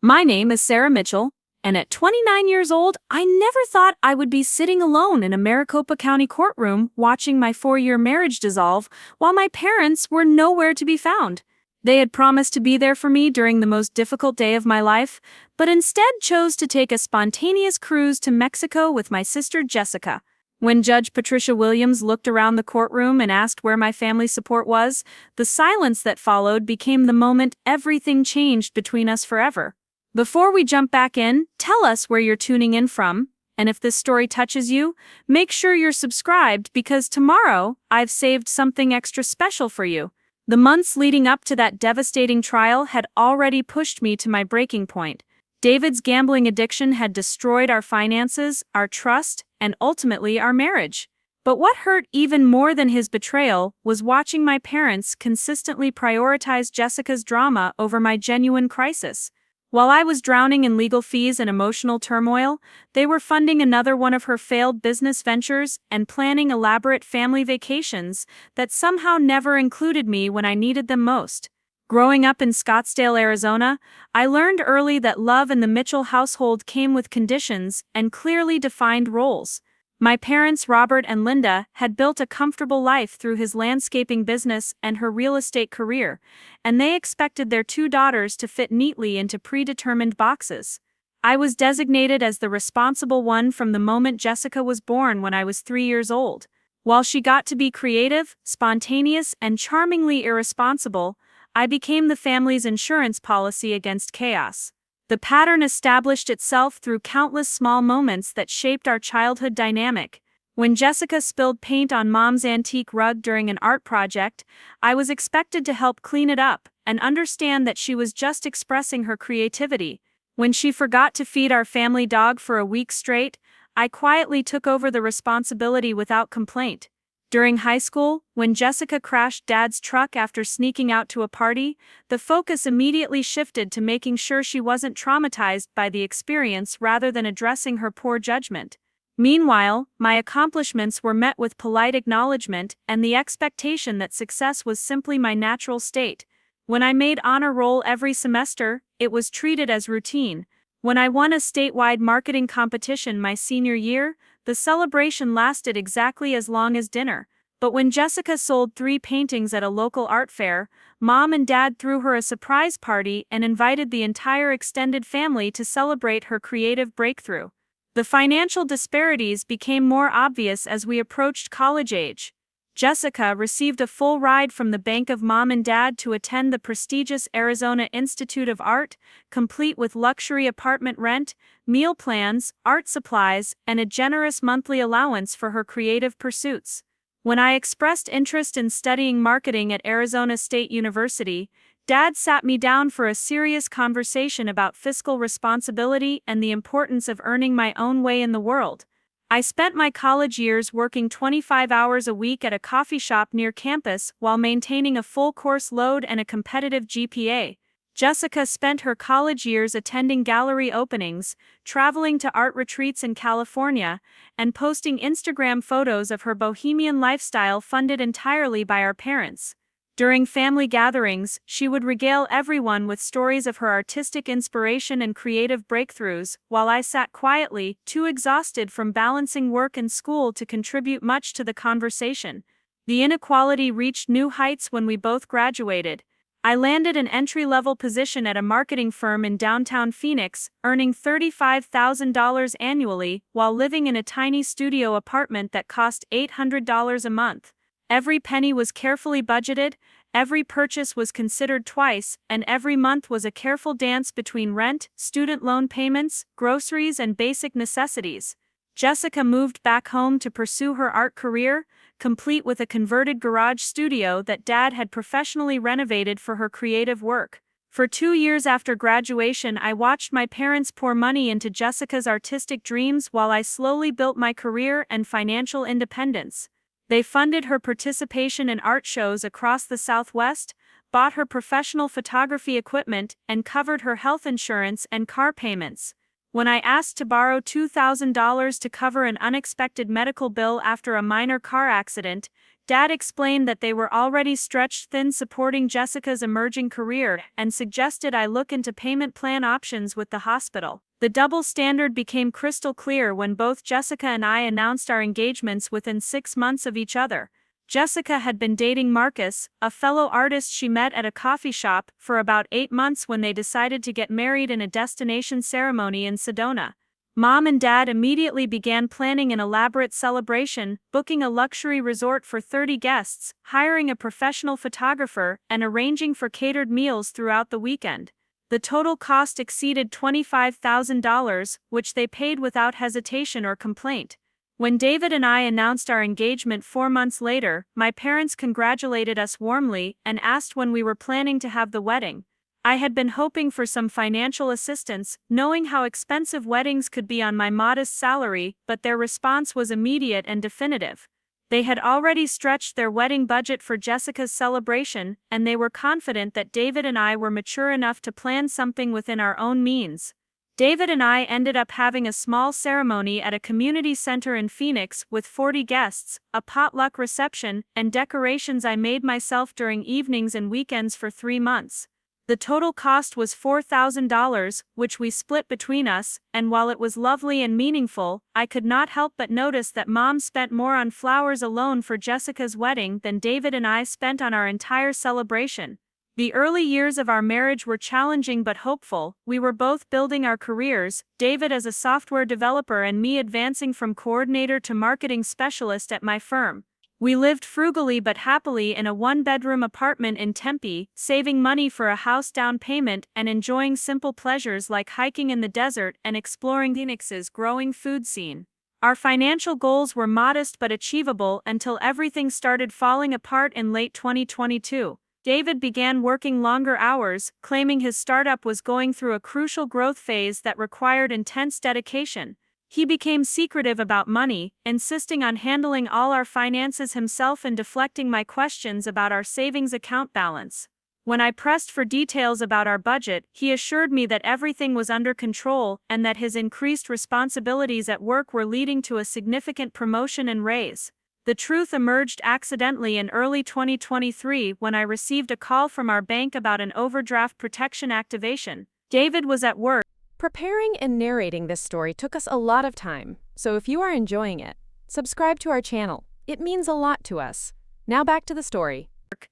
My name is Sarah Mitchell, and at 29 years old, I never thought I would be sitting alone in a Maricopa County courtroom watching my 4-year marriage dissolve while my parents were nowhere to be found. They had promised to be there for me during the most difficult day of my life, but instead chose to take a spontaneous cruise to Mexico with my sister Jessica. When Judge Patricia Williams looked around the courtroom and asked where my family support was, the silence that followed became the moment everything changed between us forever. Before we jump back in, tell us where you're tuning in from, and if this story touches you, make sure you're subscribed because tomorrow I've saved something extra special for you. The months leading up to that devastating trial had already pushed me to my breaking point. David's gambling addiction had destroyed our finances, our trust, and ultimately our marriage. But what hurt even more than his betrayal was watching my parents consistently prioritize Jessica's drama over my genuine crisis. While I was drowning in legal fees and emotional turmoil, they were funding another one of her failed business ventures and planning elaborate family vacations that somehow never included me when I needed them most. Growing up in Scottsdale, Arizona, I learned early that love in the Mitchell household came with conditions and clearly defined roles. My parents, Robert and Linda, had built a comfortable life through his landscaping business and her real estate career, and they expected their 2 daughters to fit neatly into predetermined boxes. I was designated as the responsible one from the moment Jessica was born when I was 3 years old. While she got to be creative, spontaneous, and charmingly irresponsible, I became the family's insurance policy against chaos. The pattern established itself through countless small moments that shaped our childhood dynamic. When Jessica spilled paint on Mom's antique rug during an art project, I was expected to help clean it up and understand that she was just expressing her creativity. When she forgot to feed our family dog for a week straight, I quietly took over the responsibility without complaint. During high school, when Jessica crashed Dad's truck after sneaking out to a party, the focus immediately shifted to making sure she wasn't traumatized by the experience rather than addressing her poor judgment. Meanwhile, my accomplishments were met with polite acknowledgement and the expectation that success was simply my natural state. When I made honor roll every semester, it was treated as routine. When I won a statewide marketing competition my senior year, the celebration lasted exactly as long as dinner. But when Jessica sold 3 paintings at a local art fair, Mom and Dad threw her a surprise party and invited the entire extended family to celebrate her creative breakthrough. The financial disparities became more obvious as we approached college age. Jessica received a full ride from the bank of Mom and Dad to attend the prestigious Arizona Institute of Art, complete with luxury apartment rent, meal plans, art supplies, and a generous monthly allowance for her creative pursuits. When I expressed interest in studying marketing at Arizona State University, Dad sat me down for a serious conversation about fiscal responsibility and the importance of earning my own way in the world. I spent my college years working 25 hours a week at a coffee shop near campus while maintaining a full course load and a competitive GPA. Jessica spent her college years attending gallery openings, traveling to art retreats in California, and posting Instagram photos of her bohemian lifestyle funded entirely by our parents. During family gatherings, she would regale everyone with stories of her artistic inspiration and creative breakthroughs, while I sat quietly, too exhausted from balancing work and school to contribute much to the conversation. The inequality reached new heights when we both graduated. I landed an entry-level position at a marketing firm in downtown Phoenix, earning $35,000 annually while living in a tiny studio apartment that cost $800 a month. Every penny was carefully budgeted, every purchase was considered twice, and every month was a careful dance between rent, student loan payments, groceries, and basic necessities. Jessica moved back home to pursue her art career, complete with a converted garage studio that Dad had professionally renovated for her creative work. For 2 years after graduation, I watched my parents pour money into Jessica's artistic dreams while I slowly built my career and financial independence. They funded her participation in art shows across the Southwest, bought her professional photography equipment, and covered her health insurance and car payments. When I asked to borrow $2,000 to cover an unexpected medical bill after a minor car accident, Dad explained that they were already stretched thin supporting Jessica's emerging career and suggested I look into payment plan options with the hospital. The double standard became crystal clear when both Jessica and I announced our engagements within 6 months of each other. Jessica had been dating Marcus, a fellow artist she met at a coffee shop, for about 8 months when they decided to get married in a destination ceremony in Sedona. Mom and Dad immediately began planning an elaborate celebration, booking a luxury resort for 30 guests, hiring a professional photographer, and arranging for catered meals throughout the weekend. The total cost exceeded $25,000, which they paid without hesitation or complaint. When David and I announced our engagement 4 months later, my parents congratulated us warmly and asked when we were planning to have the wedding. I had been hoping for some financial assistance, knowing how expensive weddings could be on my modest salary, but their response was immediate and definitive. They had already stretched their wedding budget for Jessica's celebration, and they were confident that David and I were mature enough to plan something within our own means. David and I ended up having a small ceremony at a community center in Phoenix with 40 guests, a potluck reception, and decorations I made myself during evenings and weekends for 3 months. The total cost was $4,000, which we split between us, and while it was lovely and meaningful, I could not help but notice that Mom spent more on flowers alone for Jessica's wedding than David and I spent on our entire celebration. The early years of our marriage were challenging but hopeful. We were both building our careers, David as a software developer and me advancing from coordinator to marketing specialist at my firm. We lived frugally but happily in a 1-bedroom apartment in Tempe, saving money for a house down payment and enjoying simple pleasures like hiking in the desert and exploring Phoenix's growing food scene. Our financial goals were modest but achievable until everything started falling apart in late 2022. David began working longer hours, claiming his startup was going through a crucial growth phase that required intense dedication. He became secretive about money, insisting on handling all our finances himself and deflecting my questions about our savings account balance. When I pressed for details about our budget, he assured me that everything was under control and that his increased responsibilities at work were leading to a significant promotion and raise. The truth emerged accidentally in early 2023 when I received a call from our bank about an overdraft protection activation. David was at work. Preparing and narrating this story took us a lot of time, so if you are enjoying it, subscribe to our channel. It means a lot to us. Now back to the story.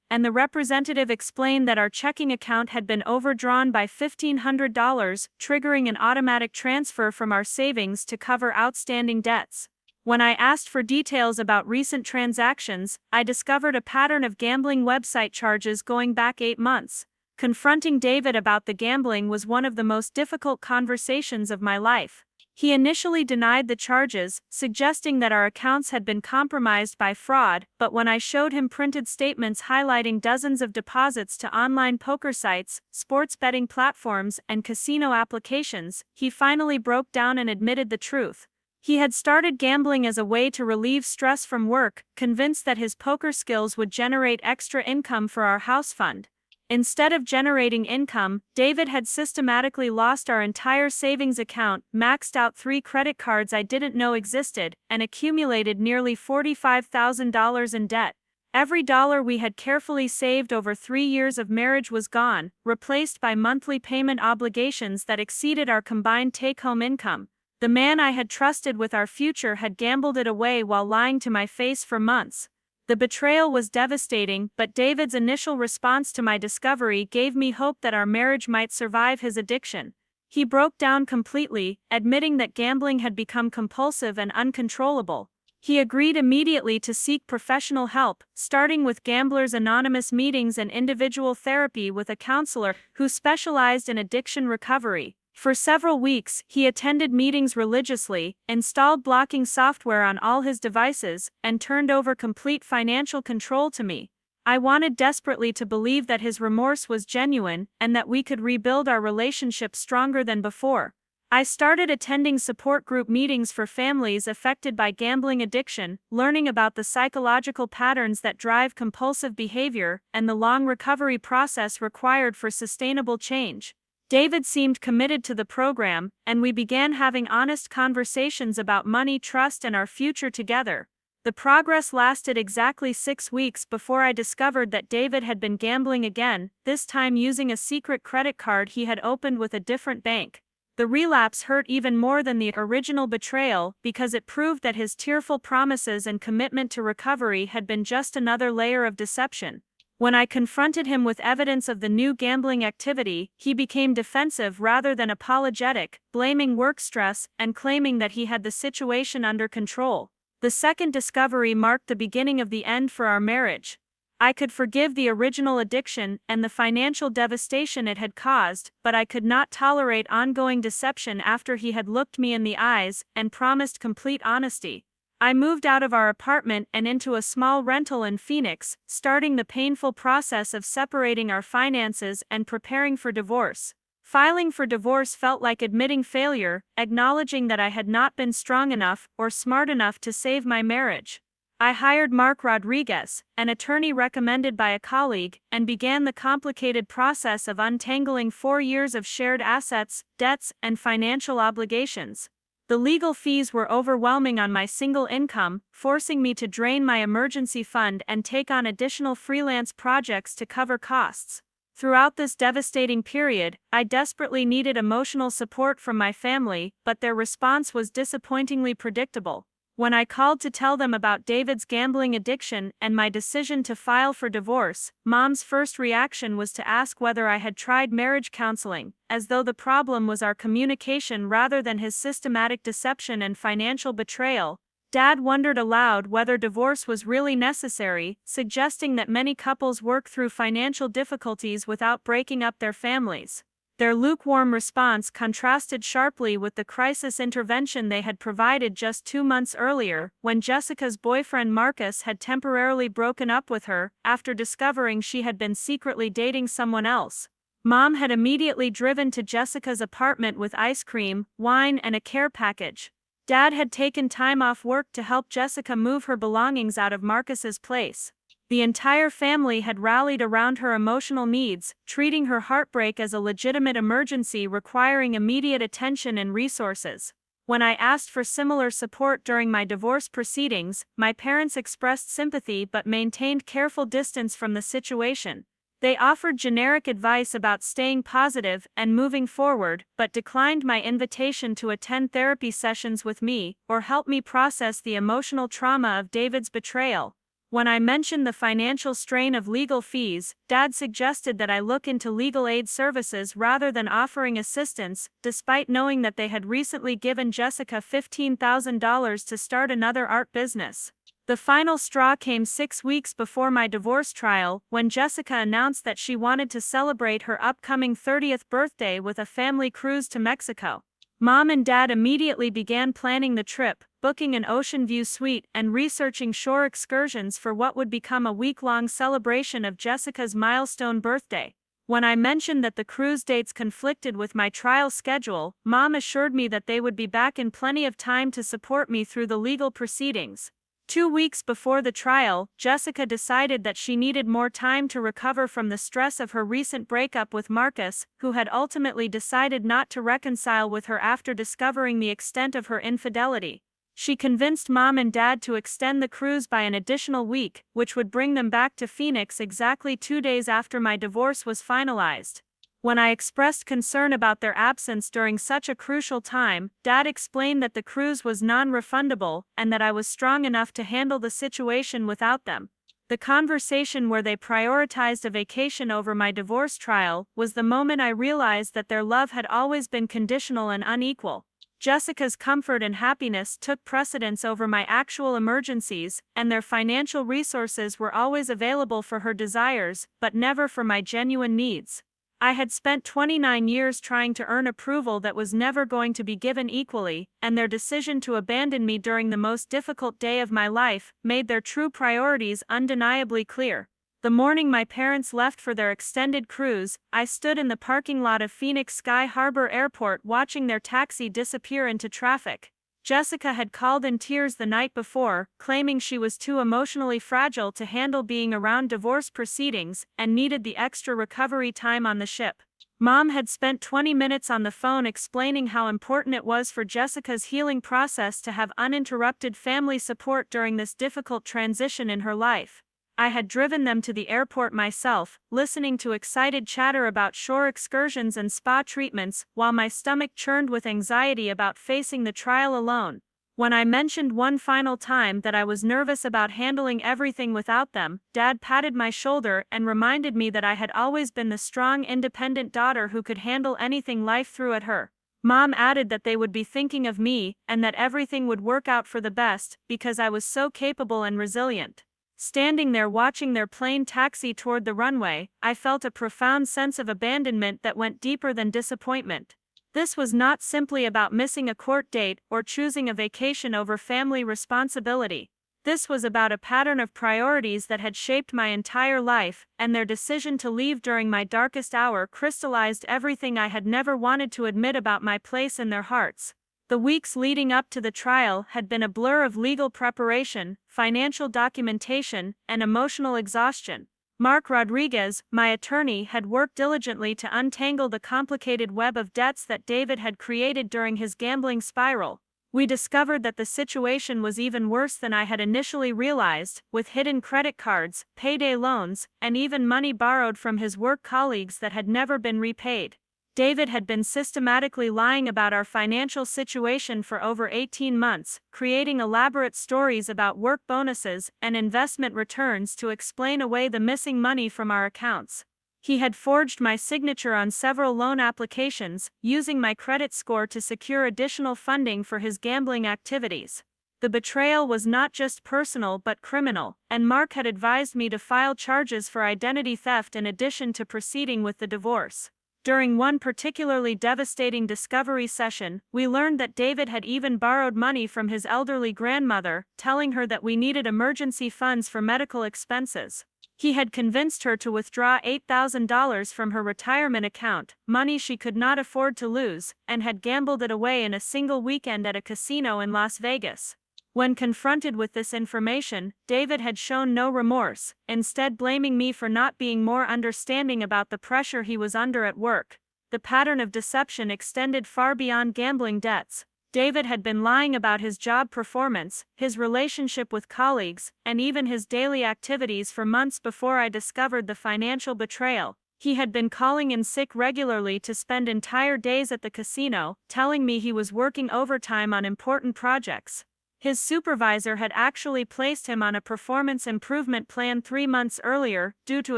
And the representative explained that our checking account had been overdrawn by $1,500, triggering an automatic transfer from our savings to cover outstanding debts. When I asked for details about recent transactions, I discovered a pattern of gambling website charges going back 8 months. Confronting David about the gambling was one of the most difficult conversations of my life. He initially denied the charges, suggesting that our accounts had been compromised by fraud, but when I showed him printed statements highlighting dozens of deposits to online poker sites, sports betting platforms, and casino applications, he finally broke down and admitted the truth. He had started gambling as a way to relieve stress from work, convinced that his poker skills would generate extra income for our house fund. Instead of generating income, David had systematically lost our entire savings account, maxed out 3 credit cards I didn't know existed, and accumulated nearly $45,000 in debt. Every dollar we had carefully saved over 3 years of marriage was gone, replaced by monthly payment obligations that exceeded our combined take-home income. The man I had trusted with our future had gambled it away while lying to my face for months. The betrayal was devastating, but David's initial response to my discovery gave me hope that our marriage might survive his addiction. He broke down completely, admitting that gambling had become compulsive and uncontrollable. He agreed immediately to seek professional help, starting with Gamblers Anonymous meetings and individual therapy with a counselor who specialized in addiction recovery. For several weeks, he attended meetings religiously, installed blocking software on all his devices, and turned over complete financial control to me. I wanted desperately to believe that his remorse was genuine and that we could rebuild our relationship stronger than before. I started attending support group meetings for families affected by gambling addiction, learning about the psychological patterns that drive compulsive behavior and the long recovery process required for sustainable change. David seemed committed to the program, and we began having honest conversations about money, trust, and our future together. The progress lasted exactly 6 weeks before I discovered that David had been gambling again, this time using a secret credit card he had opened with a different bank. The relapse hurt even more than the original betrayal because it proved that his tearful promises and commitment to recovery had been just another layer of deception. When I confronted him with evidence of the new gambling activity, he became defensive rather than apologetic, blaming work stress and claiming that he had the situation under control. The second discovery marked the beginning of the end for our marriage. I could forgive the original addiction and the financial devastation it had caused, but I could not tolerate ongoing deception after he had looked me in the eyes and promised complete honesty. I moved out of our apartment and into a small rental in Phoenix, starting the painful process of separating our finances and preparing for divorce. Filing for divorce felt like admitting failure, acknowledging that I had not been strong enough or smart enough to save my marriage. I hired Mark Rodriguez, an attorney recommended by a colleague, and began the complicated process of untangling 4 years of shared assets, debts, and financial obligations. The legal fees were overwhelming on my single income, forcing me to drain my emergency fund and take on additional freelance projects to cover costs. Throughout this devastating period, I desperately needed emotional support from my family, but their response was disappointingly predictable. When I called to tell them about David's gambling addiction and my decision to file for divorce, Mom's first reaction was to ask whether I had tried marriage counseling, as though the problem was our communication rather than his systematic deception and financial betrayal. Dad wondered aloud whether divorce was really necessary, suggesting that many couples work through financial difficulties without breaking up their families. Their lukewarm response contrasted sharply with the crisis intervention they had provided just 2 months earlier, when Jessica's boyfriend Marcus had temporarily broken up with her after discovering she had been secretly dating someone else. Mom had immediately driven to Jessica's apartment with ice cream, wine, and a care package. Dad had taken time off work to help Jessica move her belongings out of Marcus's place. The entire family had rallied around her emotional needs, treating her heartbreak as a legitimate emergency requiring immediate attention and resources. When I asked for similar support during my divorce proceedings, my parents expressed sympathy but maintained careful distance from the situation. They offered generic advice about staying positive and moving forward, but declined my invitation to attend therapy sessions with me or help me process the emotional trauma of David's betrayal. When I mentioned the financial strain of legal fees, Dad suggested that I look into legal aid services rather than offering assistance, despite knowing that they had recently given Jessica $15,000 to start another art business. The final straw came 6 weeks before my divorce trial, when Jessica announced that she wanted to celebrate her upcoming 30th birthday with a family cruise to Mexico. Mom and Dad immediately began planning the trip, booking an ocean view suite and researching shore excursions for what would become a week-long celebration of Jessica's milestone birthday. When I mentioned that the cruise dates conflicted with my trial schedule, Mom assured me that they would be back in plenty of time to support me through the legal proceedings. 2 weeks before the trial, Jessica decided that she needed more time to recover from the stress of her recent breakup with Marcus, who had ultimately decided not to reconcile with her after discovering the extent of her infidelity. She convinced Mom and Dad to extend the cruise by an additional week, which would bring them back to Phoenix exactly 2 days after my divorce was finalized. When I expressed concern about their absence during such a crucial time, Dad explained that the cruise was non-refundable and that I was strong enough to handle the situation without them. The conversation where they prioritized a vacation over my divorce trial was the moment I realized that their love had always been conditional and unequal. Jessica's comfort and happiness took precedence over my actual emergencies, and their financial resources were always available for her desires, but never for my genuine needs. I had spent 29 years trying to earn approval that was never going to be given equally, and their decision to abandon me during the most difficult day of my life made their true priorities undeniably clear. The morning my parents left for their extended cruise, I stood in the parking lot of Phoenix Sky Harbor Airport watching their taxi disappear into traffic. Jessica had called in tears the night before, claiming she was too emotionally fragile to handle being around divorce proceedings and needed the extra recovery time on the ship. Mom had spent 20 minutes on the phone explaining how important it was for Jessica's healing process to have uninterrupted family support during this difficult transition in her life. I had driven them to the airport myself, listening to excited chatter about shore excursions and spa treatments, while my stomach churned with anxiety about facing the trial alone. When I mentioned one final time that I was nervous about handling everything without them, Dad patted my shoulder and reminded me that I had always been the strong, independent daughter who could handle anything life threw at her. Mom added that they would be thinking of me, and that everything would work out for the best, because I was so capable and resilient. Standing there watching their plane taxi toward the runway, I felt a profound sense of abandonment that went deeper than disappointment. This was not simply about missing a court date or choosing a vacation over family responsibility. This was about a pattern of priorities that had shaped my entire life, and their decision to leave during my darkest hour crystallized everything I had never wanted to admit about my place in their hearts. The weeks leading up to the trial had been a blur of legal preparation, financial documentation, and emotional exhaustion. Mark Rodriguez, my attorney, had worked diligently to untangle the complicated web of debts that David had created during his gambling spiral. We discovered that the situation was even worse than I had initially realized, with hidden credit cards, payday loans, and even money borrowed from his work colleagues that had never been repaid. David had been systematically lying about our financial situation for over 18 months, creating elaborate stories about work bonuses and investment returns to explain away the missing money from our accounts. He had forged my signature on several loan applications, using my credit score to secure additional funding for his gambling activities. The betrayal was not just personal but criminal, and Mark had advised me to file charges for identity theft in addition to proceeding with the divorce. During one particularly devastating discovery session, we learned that David had even borrowed money from his elderly grandmother, telling her that we needed emergency funds for medical expenses. He had convinced her to withdraw $8,000 from her retirement account, money she could not afford to lose, and had gambled it away in a single weekend at a casino in Las Vegas. When confronted with this information, David had shown no remorse, instead blaming me for not being more understanding about the pressure he was under at work. The pattern of deception extended far beyond gambling debts. David had been lying about his job performance, his relationship with colleagues, and even his daily activities for months before I discovered the financial betrayal. He had been calling in sick regularly to spend entire days at the casino, telling me he was working overtime on important projects. His supervisor had actually placed him on a performance improvement plan 3 months earlier, due to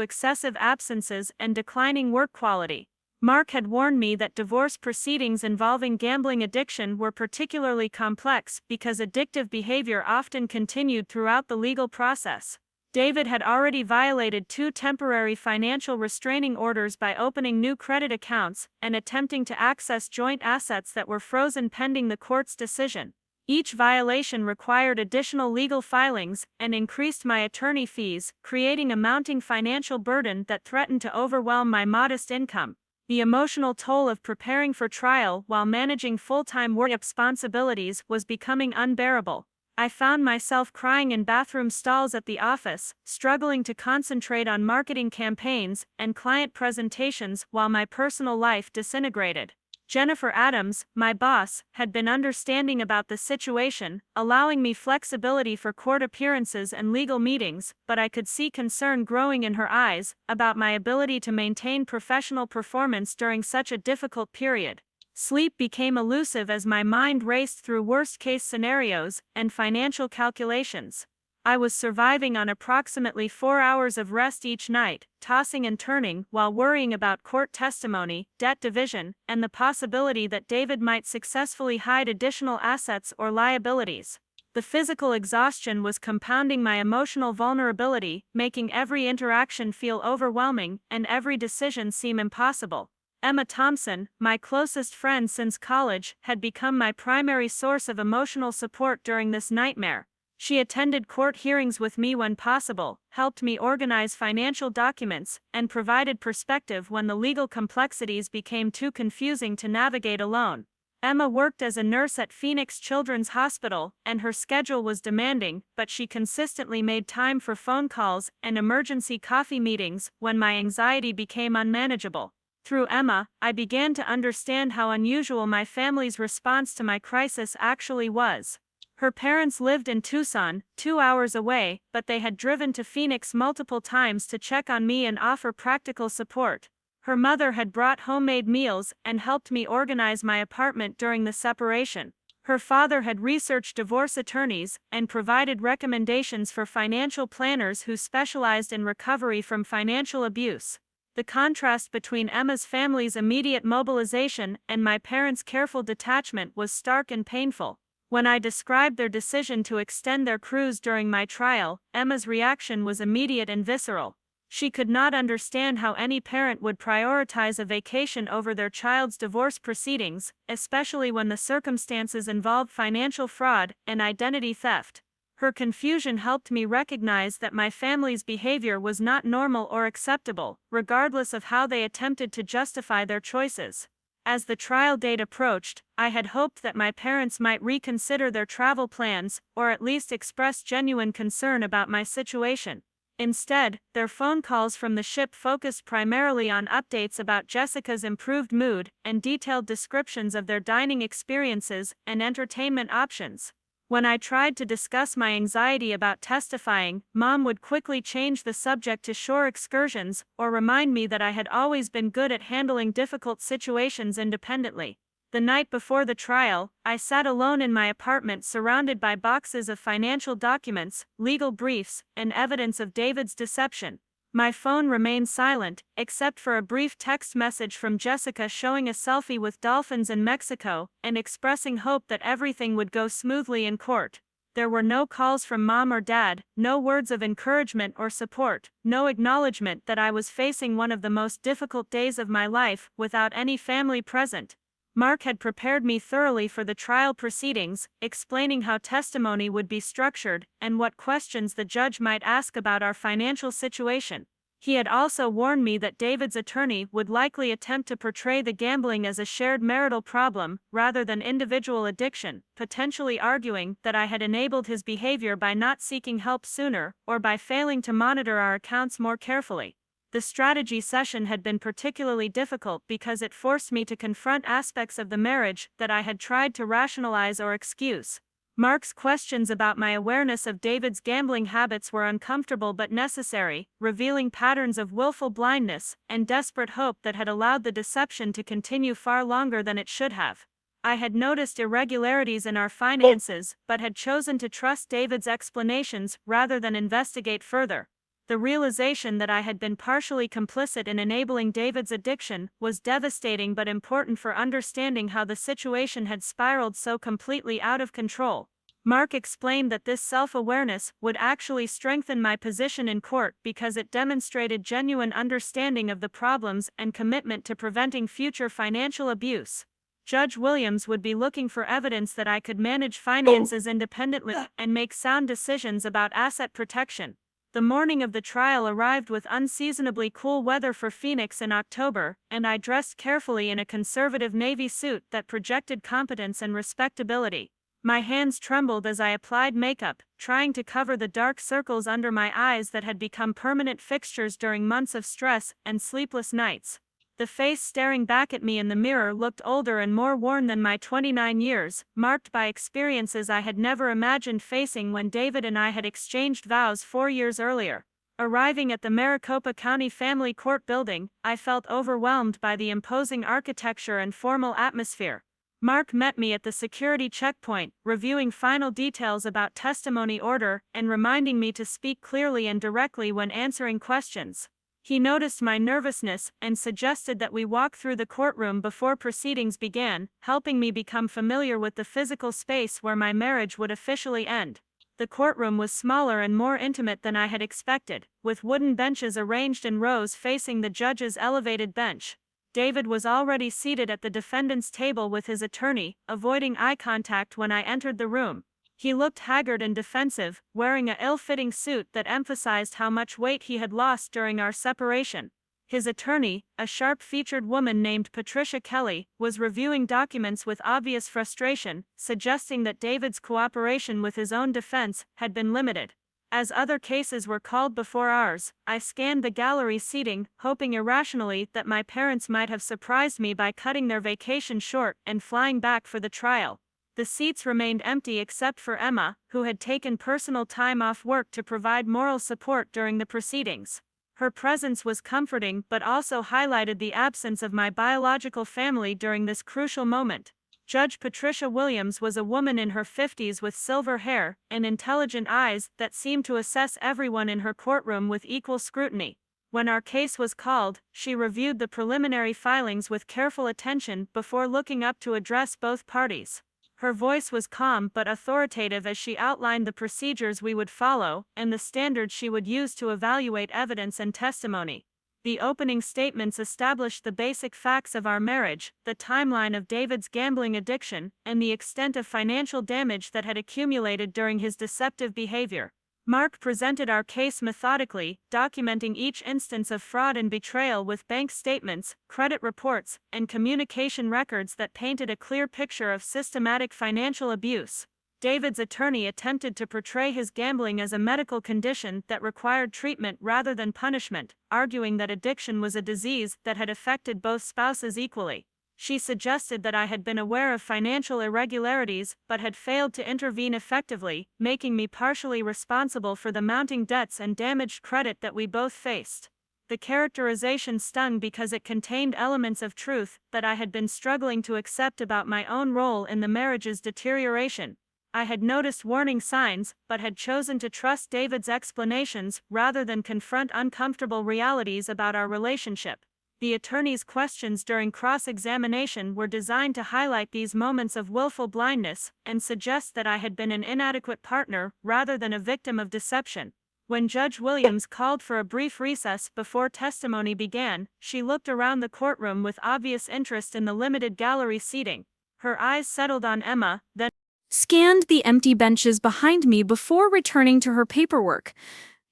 excessive absences and declining work quality. Mark had warned me that divorce proceedings involving gambling addiction were particularly complex because addictive behavior often continued throughout the legal process. David had already violated 2 temporary financial restraining orders by opening new credit accounts and attempting to access joint assets that were frozen pending the court's decision. Each violation required additional legal filings and increased my attorney fees, creating a mounting financial burden that threatened to overwhelm my modest income. The emotional toll of preparing for trial while managing full-time work responsibilities was becoming unbearable. I found myself crying in bathroom stalls at the office, struggling to concentrate on marketing campaigns and client presentations while my personal life disintegrated. Jennifer Adams, my boss, had been understanding about the situation, allowing me flexibility for court appearances and legal meetings, but I could see concern growing in her eyes about my ability to maintain professional performance during such a difficult period. Sleep became elusive as my mind raced through worst-case scenarios and financial calculations. I was surviving on approximately 4 hours of rest each night, tossing and turning while worrying about court testimony, debt division, and the possibility that David might successfully hide additional assets or liabilities. The physical exhaustion was compounding my emotional vulnerability, making every interaction feel overwhelming and every decision seem impossible. Emma Thompson, my closest friend since college, had become my primary source of emotional support during this nightmare. She attended court hearings with me when possible, helped me organize financial documents, and provided perspective when the legal complexities became too confusing to navigate alone. Emma worked as a nurse at Phoenix Children's Hospital, and her schedule was demanding, but she consistently made time for phone calls and emergency coffee meetings when my anxiety became unmanageable. Through Emma, I began to understand how unusual my family's response to my crisis actually was. Her parents lived in Tucson, 2 hours away, but they had driven to Phoenix multiple times to check on me and offer practical support. Her mother had brought homemade meals and helped me organize my apartment during the separation. Her father had researched divorce attorneys and provided recommendations for financial planners who specialized in recovery from financial abuse. The contrast between Emma's family's immediate mobilization and my parents' careful detachment was stark and painful. When I described their decision to extend their cruise during my trial, Emma's reaction was immediate and visceral. She could not understand how any parent would prioritize a vacation over their child's divorce proceedings, especially when the circumstances involved financial fraud and identity theft. Her confusion helped me recognize that my family's behavior was not normal or acceptable, regardless of how they attempted to justify their choices. As the trial date approached, I had hoped that my parents might reconsider their travel plans, or at least express genuine concern about my situation. Instead, their phone calls from the ship focused primarily on updates about Jessica's improved mood and detailed descriptions of their dining experiences and entertainment options. When I tried to discuss my anxiety about testifying, Mom would quickly change the subject to shore excursions or remind me that I had always been good at handling difficult situations independently. The night before the trial, I sat alone in my apartment surrounded by boxes of financial documents, legal briefs, and evidence of David's deception. My phone remained silent, except for a brief text message from Jessica showing a selfie with dolphins in Mexico and expressing hope that everything would go smoothly in court. There were no calls from Mom or Dad, no words of encouragement or support, no acknowledgement that I was facing one of the most difficult days of my life without any family present. Mark had prepared me thoroughly for the trial proceedings, explaining how testimony would be structured and what questions the judge might ask about our financial situation. He had also warned me that David's attorney would likely attempt to portray the gambling as a shared marital problem rather than individual addiction, potentially arguing that I had enabled his behavior by not seeking help sooner or by failing to monitor our accounts more carefully. The strategy session had been particularly difficult because it forced me to confront aspects of the marriage that I had tried to rationalize or excuse. Mark's questions about my awareness of David's gambling habits were uncomfortable but necessary, revealing patterns of willful blindness and desperate hope that had allowed the deception to continue far longer than it should have. I had noticed irregularities in our finances but had chosen to trust David's explanations rather than investigate further. The realization that I had been partially complicit in enabling David's addiction was devastating but important for understanding how the situation had spiraled so completely out of control. Mark explained that this self-awareness would actually strengthen my position in court because it demonstrated genuine understanding of the problems and commitment to preventing future financial abuse. Judge Williams would be looking for evidence that I could manage finances independently and make sound decisions about asset protection. The morning of the trial arrived with unseasonably cool weather for Phoenix in October, and I dressed carefully in a conservative navy suit that projected competence and respectability. My hands trembled as I applied makeup, trying to cover the dark circles under my eyes that had become permanent fixtures during months of stress and sleepless nights. The face staring back at me in the mirror looked older and more worn than my 29 years, marked by experiences I had never imagined facing when David and I had exchanged vows 4 years earlier. Arriving at the Maricopa County Family Court building, I felt overwhelmed by the imposing architecture and formal atmosphere. Mark met me at the security checkpoint, reviewing final details about testimony order and reminding me to speak clearly and directly when answering questions. He noticed my nervousness and suggested that we walk through the courtroom before proceedings began, helping me become familiar with the physical space where my marriage would officially end. The courtroom was smaller and more intimate than I had expected, with wooden benches arranged in rows facing the judge's elevated bench. David was already seated at the defendant's table with his attorney, avoiding eye contact when I entered the room. He looked haggard and defensive, wearing a ill-fitting suit that emphasized how much weight he had lost during our separation. His attorney, a sharp-featured woman named Patricia Kelly, was reviewing documents with obvious frustration, suggesting that David's cooperation with his own defense had been limited. As other cases were called before ours, I scanned the gallery seating, hoping irrationally that my parents might have surprised me by cutting their vacation short and flying back for the trial. The seats remained empty except for Emma, who had taken personal time off work to provide moral support during the proceedings. Her presence was comforting but also highlighted the absence of my biological family during this crucial moment. Judge Patricia Williams was a woman in her 50s with silver hair and intelligent eyes that seemed to assess everyone in her courtroom with equal scrutiny. When our case was called, she reviewed the preliminary filings with careful attention before looking up to address both parties. Her voice was calm but authoritative as she outlined the procedures we would follow and the standards she would use to evaluate evidence and testimony. The opening statements established the basic facts of our marriage, the timeline of David's gambling addiction, and the extent of financial damage that had accumulated during his deceptive behavior. Mark presented our case methodically, documenting each instance of fraud and betrayal with bank statements, credit reports, and communication records that painted a clear picture of systematic financial abuse. David's attorney attempted to portray his gambling as a medical condition that required treatment rather than punishment, arguing that addiction was a disease that had affected both spouses equally. She suggested that I had been aware of financial irregularities but had failed to intervene effectively, making me partially responsible for the mounting debts and damaged credit that we both faced. The characterization stung because it contained elements of truth that I had been struggling to accept about my own role in the marriage's deterioration. I had noticed warning signs, but had chosen to trust David's explanations rather than confront uncomfortable realities about our relationship. The attorney's questions during cross-examination were designed to highlight these moments of willful blindness and suggest that I had been an inadequate partner rather than a victim of deception. When Judge Williams called for a brief recess before testimony began, she looked around the courtroom with obvious interest in the limited gallery seating. Her eyes settled on Emma, then scanned the empty benches behind me before returning to her paperwork.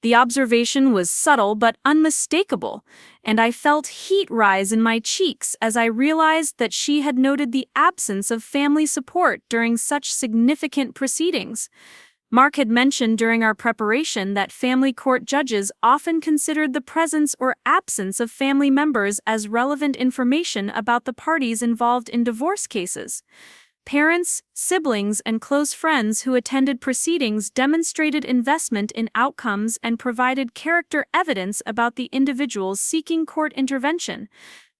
The observation was subtle but unmistakable, and I felt heat rise in my cheeks as I realized that she had noted the absence of family support during such significant proceedings. Mark had mentioned during our preparation that family court judges often considered the presence or absence of family members as relevant information about the parties involved in divorce cases. Parents, siblings, and close friends who attended proceedings demonstrated investment in outcomes and provided character evidence about the individuals seeking court intervention.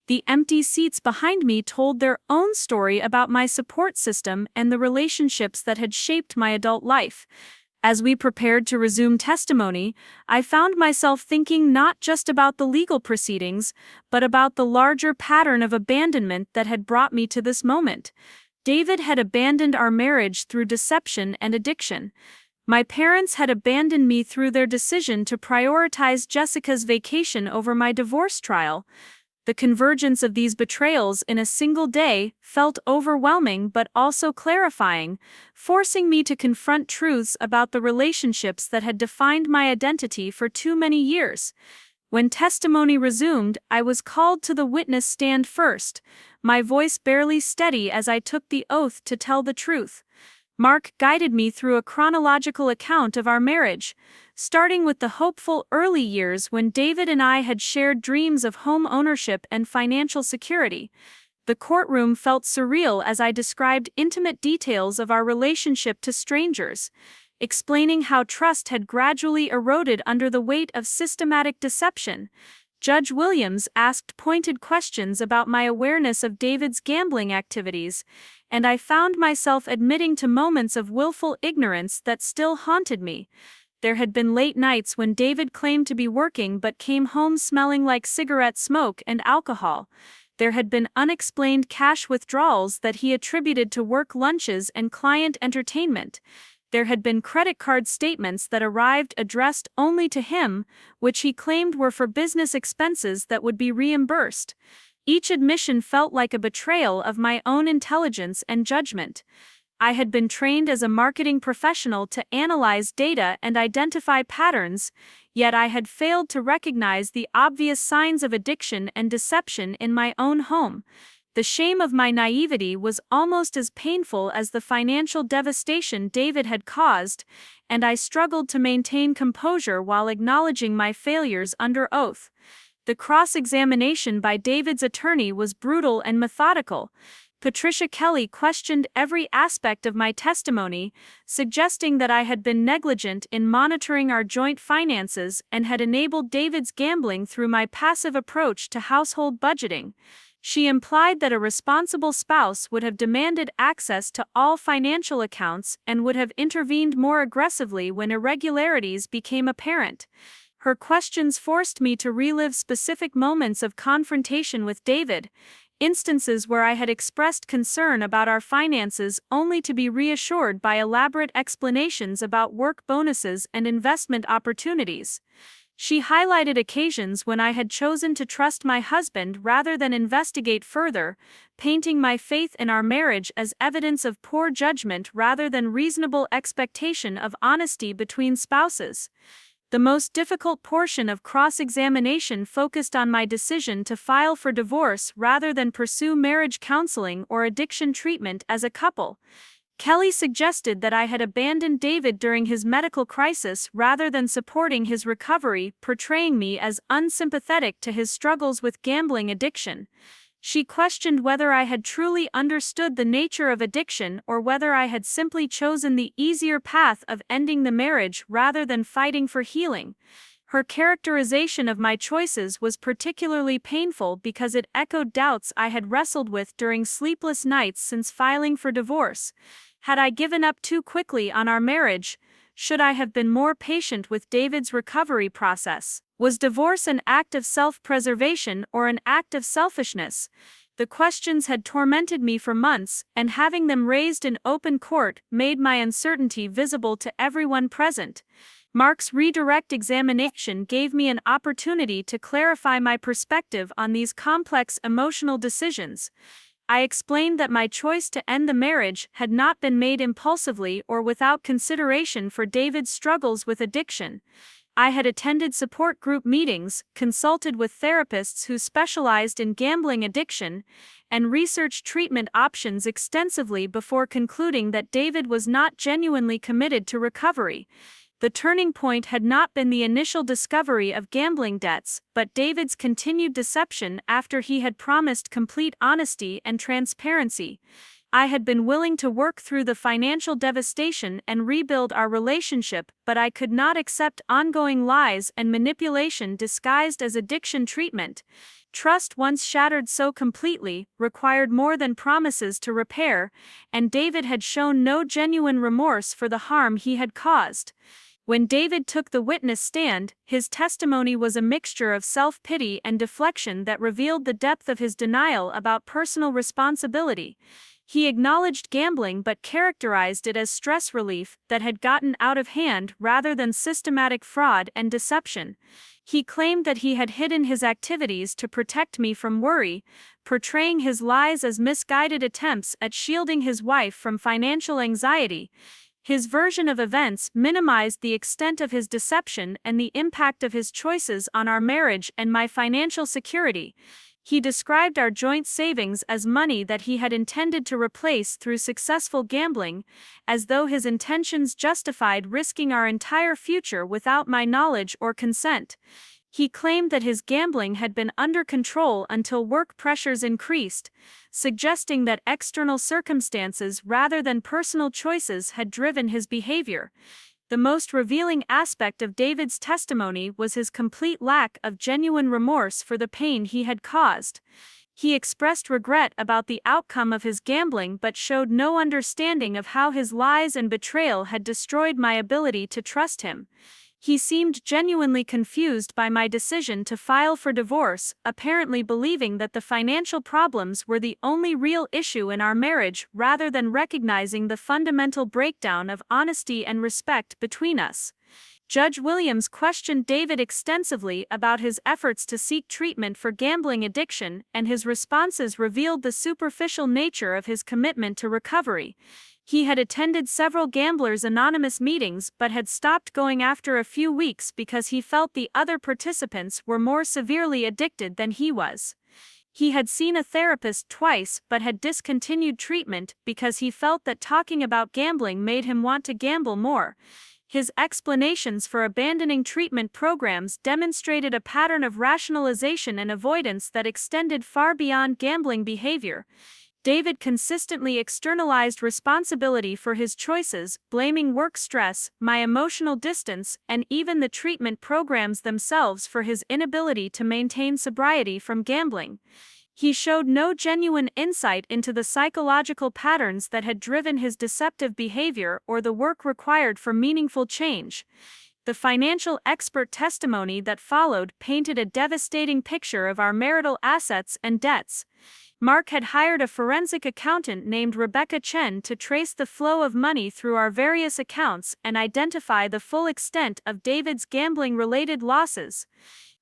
The empty seats behind me told their own story about my support system and the relationships that had shaped my adult life. As we prepared to resume testimony, I found myself thinking not just about the legal proceedings, but about the larger pattern of abandonment that had brought me to this moment. David had abandoned our marriage through deception and addiction. My parents had abandoned me through their decision to prioritize Jessica's vacation over my divorce trial. The convergence of these betrayals in a single day felt overwhelming but also clarifying, forcing me to confront truths about the relationships that had defined my identity for too many years. When testimony resumed, I was called to the witness stand first, my voice barely steady as I took the oath to tell the truth. Mark guided me through a chronological account of our marriage, starting with the hopeful early years when David and I had shared dreams of home ownership and financial security. The courtroom felt surreal as I described intimate details of our relationship to strangers, explaining how trust had gradually eroded under the weight of systematic deception. Judge Williams asked pointed questions about my awareness of David's gambling activities, and I found myself admitting to moments of willful ignorance that still haunted me. There had been late nights when David claimed to be working but came home smelling like cigarette smoke and alcohol. There had been unexplained cash withdrawals that he attributed to work lunches and client entertainment. There had been credit card statements that arrived addressed only to him, which he claimed were for business expenses that would be reimbursed. Each admission felt like a betrayal of my own intelligence and judgment. I had been trained as a marketing professional to analyze data and identify patterns, yet I had failed to recognize the obvious signs of addiction and deception in my own home. The shame of my naivety was almost as painful as the financial devastation David had caused, and I struggled to maintain composure while acknowledging my failures under oath. The cross-examination by David's attorney was brutal and methodical. Patricia Kelly questioned every aspect of my testimony, suggesting that I had been negligent in monitoring our joint finances and had enabled David's gambling through my passive approach to household budgeting. She implied that a responsible spouse would have demanded access to all financial accounts and would have intervened more aggressively when irregularities became apparent. Her questions forced me to relive specific moments of confrontation with David, instances where I had expressed concern about our finances only to be reassured by elaborate explanations about work bonuses and investment opportunities. She highlighted occasions when I had chosen to trust my husband rather than investigate further, painting my faith in our marriage as evidence of poor judgment rather than reasonable expectation of honesty between spouses. The most difficult portion of cross-examination focused on my decision to file for divorce rather than pursue marriage counseling or addiction treatment as a couple. Kelly suggested that I had abandoned David during his medical crisis rather than supporting his recovery, portraying me as unsympathetic to his struggles with gambling addiction. She questioned whether I had truly understood the nature of addiction or whether I had simply chosen the easier path of ending the marriage rather than fighting for healing. Her characterization of my choices was particularly painful because it echoed doubts I had wrestled with during sleepless nights since filing for divorce. Had I given up too quickly on our marriage? Should I have been more patient with David's recovery process? Was divorce an act of self-preservation or an act of selfishness? The questions had tormented me for months, and having them raised in open court made my uncertainty visible to everyone present. Mark's redirect examination gave me an opportunity to clarify my perspective on these complex emotional decisions. I explained that my choice to end the marriage had not been made impulsively or without consideration for David's struggles with addiction. I had attended support group meetings, consulted with therapists who specialized in gambling addiction, and researched treatment options extensively before concluding that David was not genuinely committed to recovery. The turning point had not been the initial discovery of gambling debts, but David's continued deception after he had promised complete honesty and transparency. I had been willing to work through the financial devastation and rebuild our relationship, but I could not accept ongoing lies and manipulation disguised as addiction treatment. Trust, once shattered so completely, required more than promises to repair, and David had shown no genuine remorse for the harm he had caused. When David took the witness stand, his testimony was a mixture of self-pity and deflection that revealed the depth of his denial about personal responsibility. He acknowledged gambling but characterized it as stress relief that had gotten out of hand rather than systematic fraud and deception. He claimed that he had hidden his activities to protect me from worry, portraying his lies as misguided attempts at shielding his wife from financial anxiety. His version of events minimized the extent of his deception and the impact of his choices on our marriage and my financial security. He described our joint savings as money that he had intended to replace through successful gambling, as though his intentions justified risking our entire future without my knowledge or consent. He claimed that his gambling had been under control until work pressures increased, suggesting that external circumstances rather than personal choices had driven his behavior. The most revealing aspect of David's testimony was his complete lack of genuine remorse for the pain he had caused. He expressed regret about the outcome of his gambling but showed no understanding of how his lies and betrayal had destroyed my ability to trust him. He seemed genuinely confused by my decision to file for divorce, apparently believing that the financial problems were the only real issue in our marriage rather than recognizing the fundamental breakdown of honesty and respect between us. Judge Williams questioned David extensively about his efforts to seek treatment for gambling addiction, and his responses revealed the superficial nature of his commitment to recovery. He had attended several Gamblers Anonymous meetings but had stopped going after a few weeks because he felt the other participants were more severely addicted than he was. He had seen a therapist twice but had discontinued treatment because he felt that talking about gambling made him want to gamble more. His explanations for abandoning treatment programs demonstrated a pattern of rationalization and avoidance that extended far beyond gambling behavior. David consistently externalized responsibility for his choices, blaming work stress, my emotional distance, and even the treatment programs themselves for his inability to maintain sobriety from gambling. He showed no genuine insight into the psychological patterns that had driven his deceptive behavior or the work required for meaningful change. The financial expert testimony that followed painted a devastating picture of our marital assets and debts. Mark had hired a forensic accountant named Rebecca Chen to trace the flow of money through our various accounts and identify the full extent of David's gambling-related losses.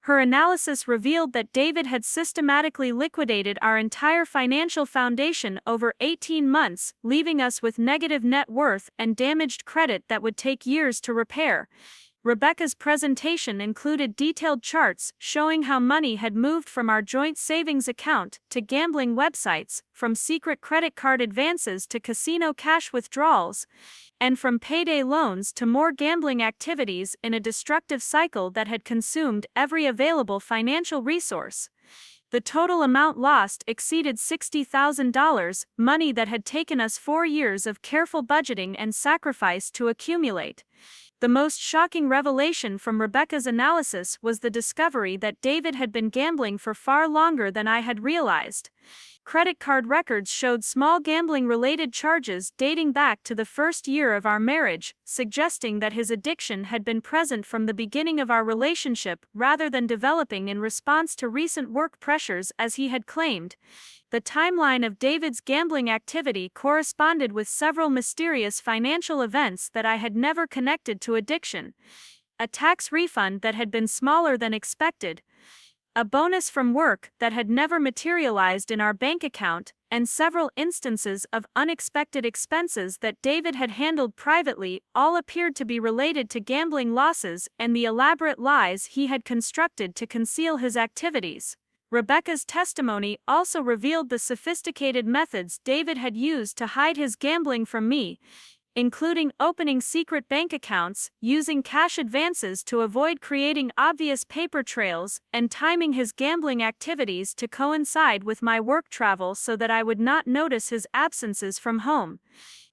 Her analysis revealed that David had systematically liquidated our entire financial foundation over 18 months, leaving us with negative net worth and damaged credit that would take years to repair. Rebecca's presentation included detailed charts showing how money had moved from our joint savings account to gambling websites, from secret credit card advances to casino cash withdrawals, and from payday loans to more gambling activities in a destructive cycle that had consumed every available financial resource. The total amount lost exceeded $60,000, money that had taken us 4 years of careful budgeting and sacrifice to accumulate. The most shocking revelation from Rebecca's analysis was the discovery that David had been gambling for far longer than I had realized. Credit card records showed small gambling-related charges dating back to the first year of our marriage, suggesting that his addiction had been present from the beginning of our relationship rather than developing in response to recent work pressures as he had claimed. The timeline of David's gambling activity corresponded with several mysterious financial events that I had never connected to addiction. A tax refund that had been smaller than expected, a bonus from work that had never materialized in our bank account, and several instances of unexpected expenses that David had handled privately all appeared to be related to gambling losses and the elaborate lies he had constructed to conceal his activities. Rebecca's testimony also revealed the sophisticated methods David had used to hide his gambling from me, including opening secret bank accounts, using cash advances to avoid creating obvious paper trails, and timing his gambling activities to coincide with my work travel so that I would not notice his absences from home.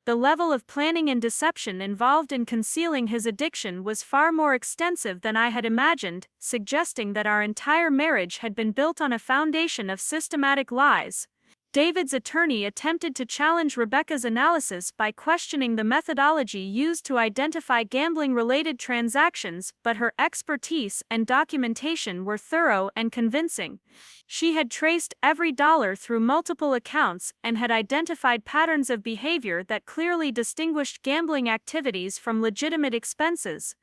The level of planning and deception involved in concealing his addiction was far more extensive than I had imagined, suggesting that our entire marriage had been built on a foundation of systematic lies. David's attorney attempted to challenge Rebecca's analysis by questioning the methodology used to identify gambling-related transactions, but her expertise and documentation were thorough and convincing. She had traced every dollar through multiple accounts and had identified patterns of behavior that clearly distinguished gambling activities from legitimate expenses.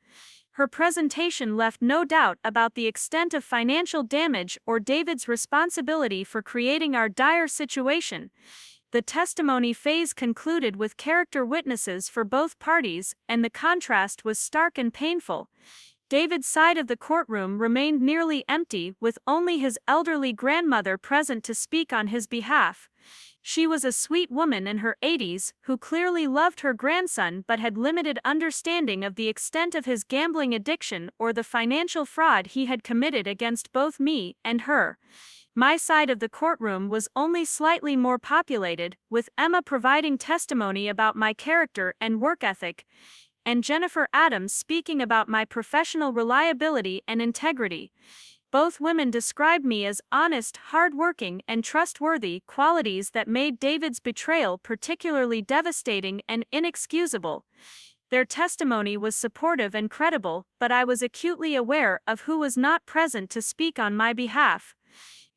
Her presentation left no doubt about the extent of financial damage or David's responsibility for creating our dire situation. The testimony phase concluded with character witnesses for both parties, and the contrast was stark and painful. David's side of the courtroom remained nearly empty, with only his elderly grandmother present to speak on his behalf. She was a sweet woman in her 80s who clearly loved her grandson but had limited understanding of the extent of his gambling addiction or the financial fraud he had committed against both me and her. My side of the courtroom was only slightly more populated, with Emma providing testimony about my character and work ethic, and Jennifer Adams speaking about my professional reliability and integrity. Both women described me as honest, hardworking, and trustworthy, qualities that made David's betrayal particularly devastating and inexcusable. Their testimony was supportive and credible, but I was acutely aware of who was not present to speak on my behalf.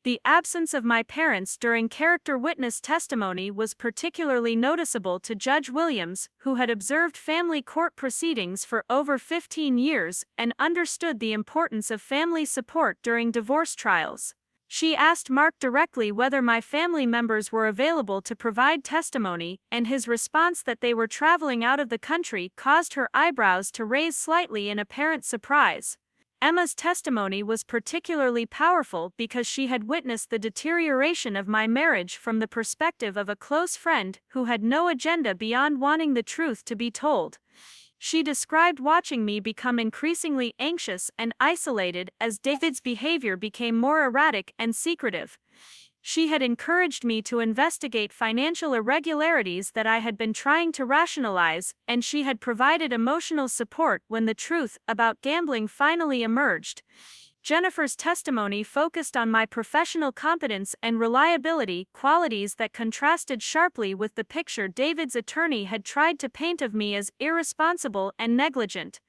The absence of my parents during character witness testimony was particularly noticeable to Judge Williams, who had observed family court proceedings for over 15 years and understood the importance of family support during divorce trials. She asked Mark directly whether my family members were available to provide testimony, and his response that they were traveling out of the country caused her eyebrows to raise slightly in apparent surprise. Emma's testimony was particularly powerful because she had witnessed the deterioration of my marriage from the perspective of a close friend who had no agenda beyond wanting the truth to be told. She described watching me become increasingly anxious and isolated as David's behavior became more erratic and secretive. She had encouraged me to investigate financial irregularities that I had been trying to rationalize, and she had provided emotional support when the truth about gambling finally emerged. Jennifer's testimony focused on my professional competence and reliability, qualities that contrasted sharply with the picture David's attorney had tried to paint of me as irresponsible and negligent.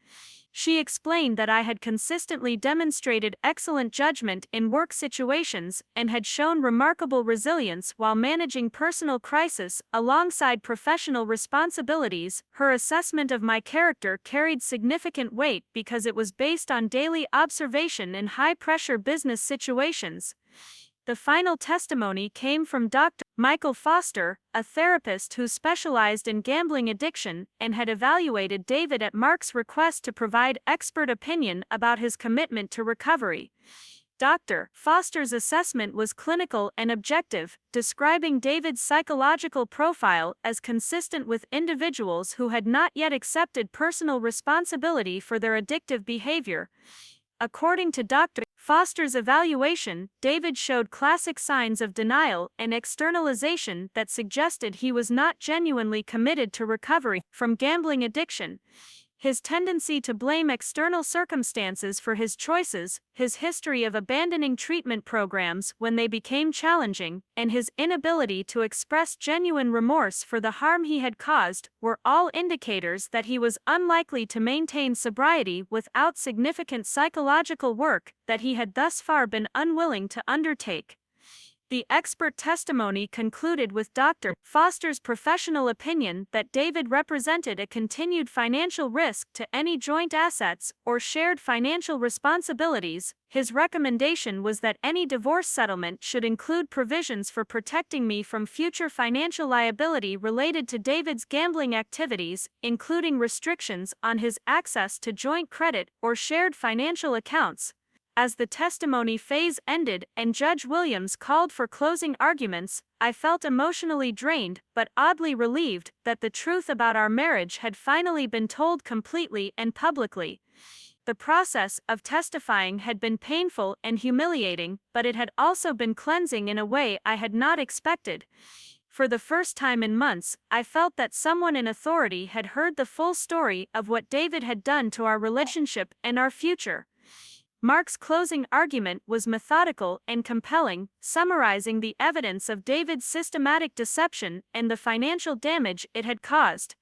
She explained that I had consistently demonstrated excellent judgment in work situations and had shown remarkable resilience while managing personal crises alongside professional responsibilities. Her assessment of my character carried significant weight because it was based on daily observation in high-pressure business situations. The final testimony came from Dr. Michael Foster, a therapist who specialized in gambling addiction and had evaluated David at Mark's request to provide expert opinion about his commitment to recovery. Dr. Foster's assessment was clinical and objective, describing David's psychological profile as consistent with individuals who had not yet accepted personal responsibility for their addictive behavior. According to Dr. Foster's evaluation, David showed classic signs of denial and externalization that suggested he was not genuinely committed to recovery from gambling addiction. His tendency to blame external circumstances for his choices, his history of abandoning treatment programs when they became challenging, and his inability to express genuine remorse for the harm he had caused were all indicators that he was unlikely to maintain sobriety without significant psychological work that he had thus far been unwilling to undertake. The expert testimony concluded with Dr. Foster's professional opinion that David represented a continued financial risk to any joint assets or shared financial responsibilities. His recommendation was that any divorce settlement should include provisions for protecting me from future financial liability related to David's gambling activities, including restrictions on his access to joint credit or shared financial accounts. As the testimony phase ended and Judge Williams called for closing arguments, I felt emotionally drained but oddly relieved that the truth about our marriage had finally been told completely and publicly. The process of testifying had been painful and humiliating, but it had also been cleansing in a way I had not expected. For the first time in months, I felt that someone in authority had heard the full story of what David had done to our relationship and our future. Mark's closing argument was methodical and compelling, summarizing the evidence of David's systematic deception and the financial damage it had caused.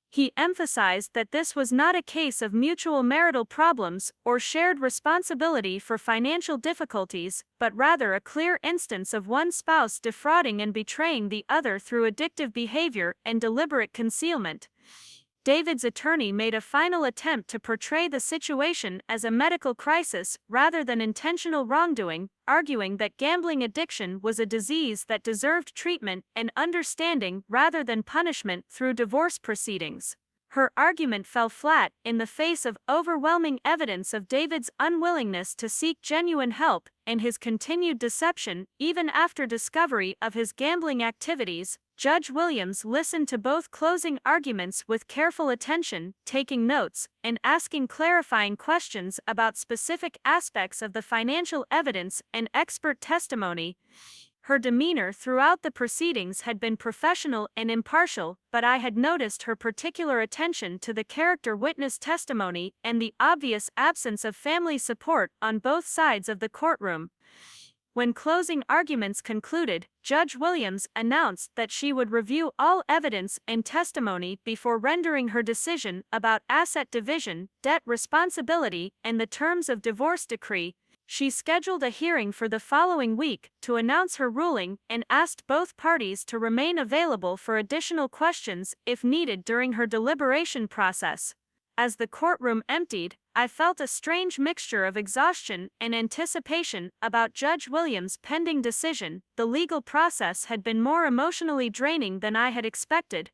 He emphasized that this was not a case of mutual marital problems or shared responsibility for financial difficulties, but rather a clear instance of one spouse defrauding and betraying the other through addictive behavior and deliberate concealment. David's attorney made a final attempt to portray the situation as a medical crisis rather than intentional wrongdoing, arguing that gambling addiction was a disease that deserved treatment and understanding rather than punishment through divorce proceedings. Her argument fell flat in the face of overwhelming evidence of David's unwillingness to seek genuine help and his continued deception even after discovery of his gambling activities. Judge Williams listened to both closing arguments with careful attention, taking notes, and asking clarifying questions about specific aspects of the financial evidence and expert testimony. Her demeanor throughout the proceedings had been professional and impartial, but I had noticed her particular attention to the character witness testimony and the obvious absence of family support on both sides of the courtroom. When closing arguments concluded, Judge Williams announced that she would review all evidence and testimony before rendering her decision about asset division, debt responsibility, and the terms of divorce decree. She scheduled a hearing for the following week to announce her ruling and asked both parties to remain available for additional questions if needed during her deliberation process. As the courtroom emptied, I felt a strange mixture of exhaustion and anticipation about Judge Williams' pending decision. The legal process had been more emotionally draining than I had expected.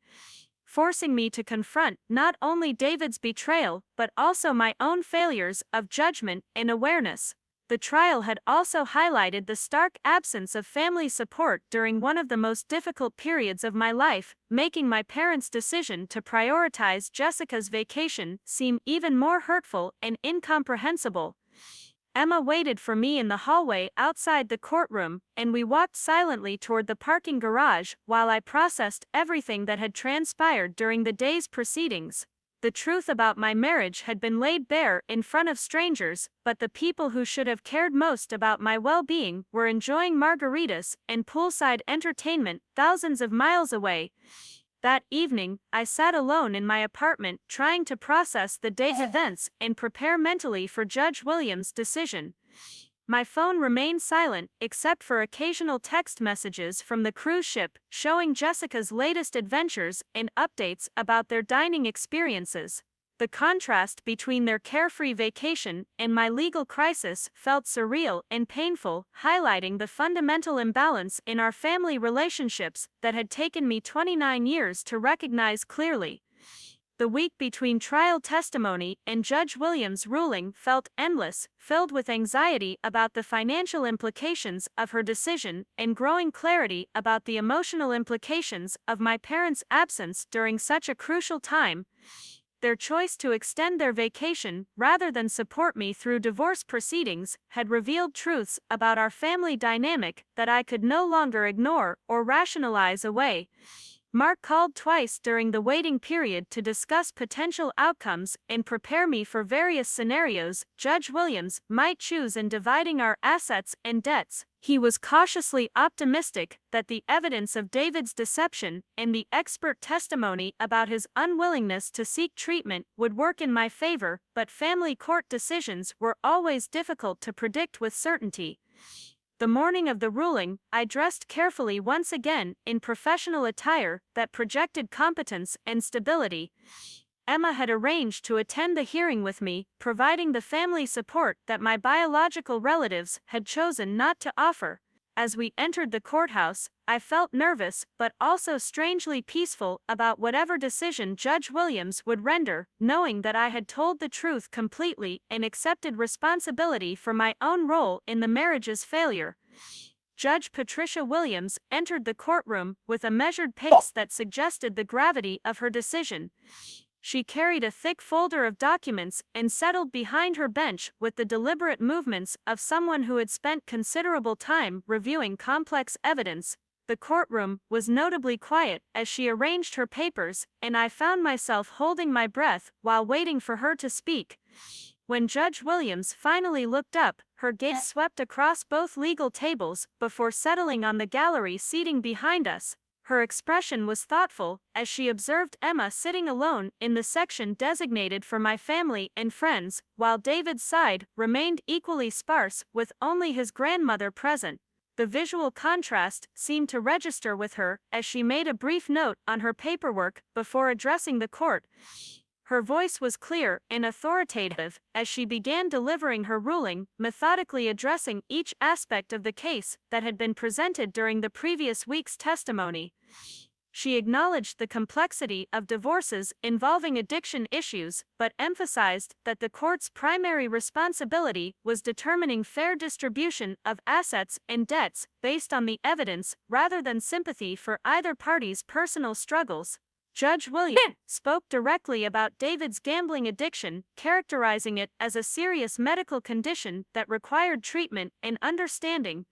forcing me to confront not only David's betrayal but also my own failures of judgment and awareness. The trial had also highlighted the stark absence of family support during one of the most difficult periods of my life, making my parents' decision to prioritize Jessica's vacation seem even more hurtful and incomprehensible. Emma waited for me in the hallway outside the courtroom, and we walked silently toward the parking garage while I processed everything that had transpired during the day's proceedings. The truth about my marriage had been laid bare in front of strangers, but the people who should have cared most about my well-being were enjoying margaritas and poolside entertainment thousands of miles away. That evening, I sat alone in my apartment trying to process the day's events and prepare mentally for Judge Williams' decision. My phone remained silent except for occasional text messages from the cruise ship showing Jessica's latest adventures and updates about their dining experiences. The contrast between their carefree vacation and my legal crisis felt surreal and painful, highlighting the fundamental imbalance in our family relationships that had taken me 29 years to recognize clearly. The week between trial testimony and Judge Williams' ruling felt endless, filled with anxiety about the financial implications of her decision and growing clarity about the emotional implications of my parents' absence during such a crucial time. Their choice to extend their vacation rather than support me through divorce proceedings had revealed truths about our family dynamic that I could no longer ignore or rationalize away. Mark called twice during the waiting period to discuss potential outcomes and prepare me for various scenarios Judge Williams might choose in dividing our assets and debts. He was cautiously optimistic that the evidence of David's deception and the expert testimony about his unwillingness to seek treatment would work in my favor, but family court decisions were always difficult to predict with certainty. The morning of the ruling, I dressed carefully once again in professional attire that projected competence and stability. Emma had arranged to attend the hearing with me, providing the family support that my biological relatives had chosen not to offer. As we entered the courthouse, I felt nervous but also strangely peaceful about whatever decision Judge Williams would render, knowing that I had told the truth completely and accepted responsibility for my own role in the marriage's failure. Judge Patricia Williams entered the courtroom with a measured pace that suggested the gravity of her decision. She carried a thick folder of documents and settled behind her bench with the deliberate movements of someone who had spent considerable time reviewing complex evidence. The courtroom was notably quiet as she arranged her papers, and I found myself holding my breath while waiting for her to speak. When Judge Williams finally looked up, her gaze swept across both legal tables before settling on the gallery seating behind us. Her expression was thoughtful as she observed Emma sitting alone in the section designated for my family and friends, while David's side remained equally sparse with only his grandmother present. The visual contrast seemed to register with her as she made a brief note on her paperwork before addressing the court. Her voice was clear and authoritative as she began delivering her ruling, methodically addressing each aspect of the case that had been presented during the previous week's testimony. She acknowledged the complexity of divorces involving addiction issues, but emphasized that the court's primary responsibility was determining fair distribution of assets and debts based on the evidence rather than sympathy for either party's personal struggles. Judge Williams spoke directly about David's gambling addiction, characterizing it as a serious medical condition that required treatment and understanding.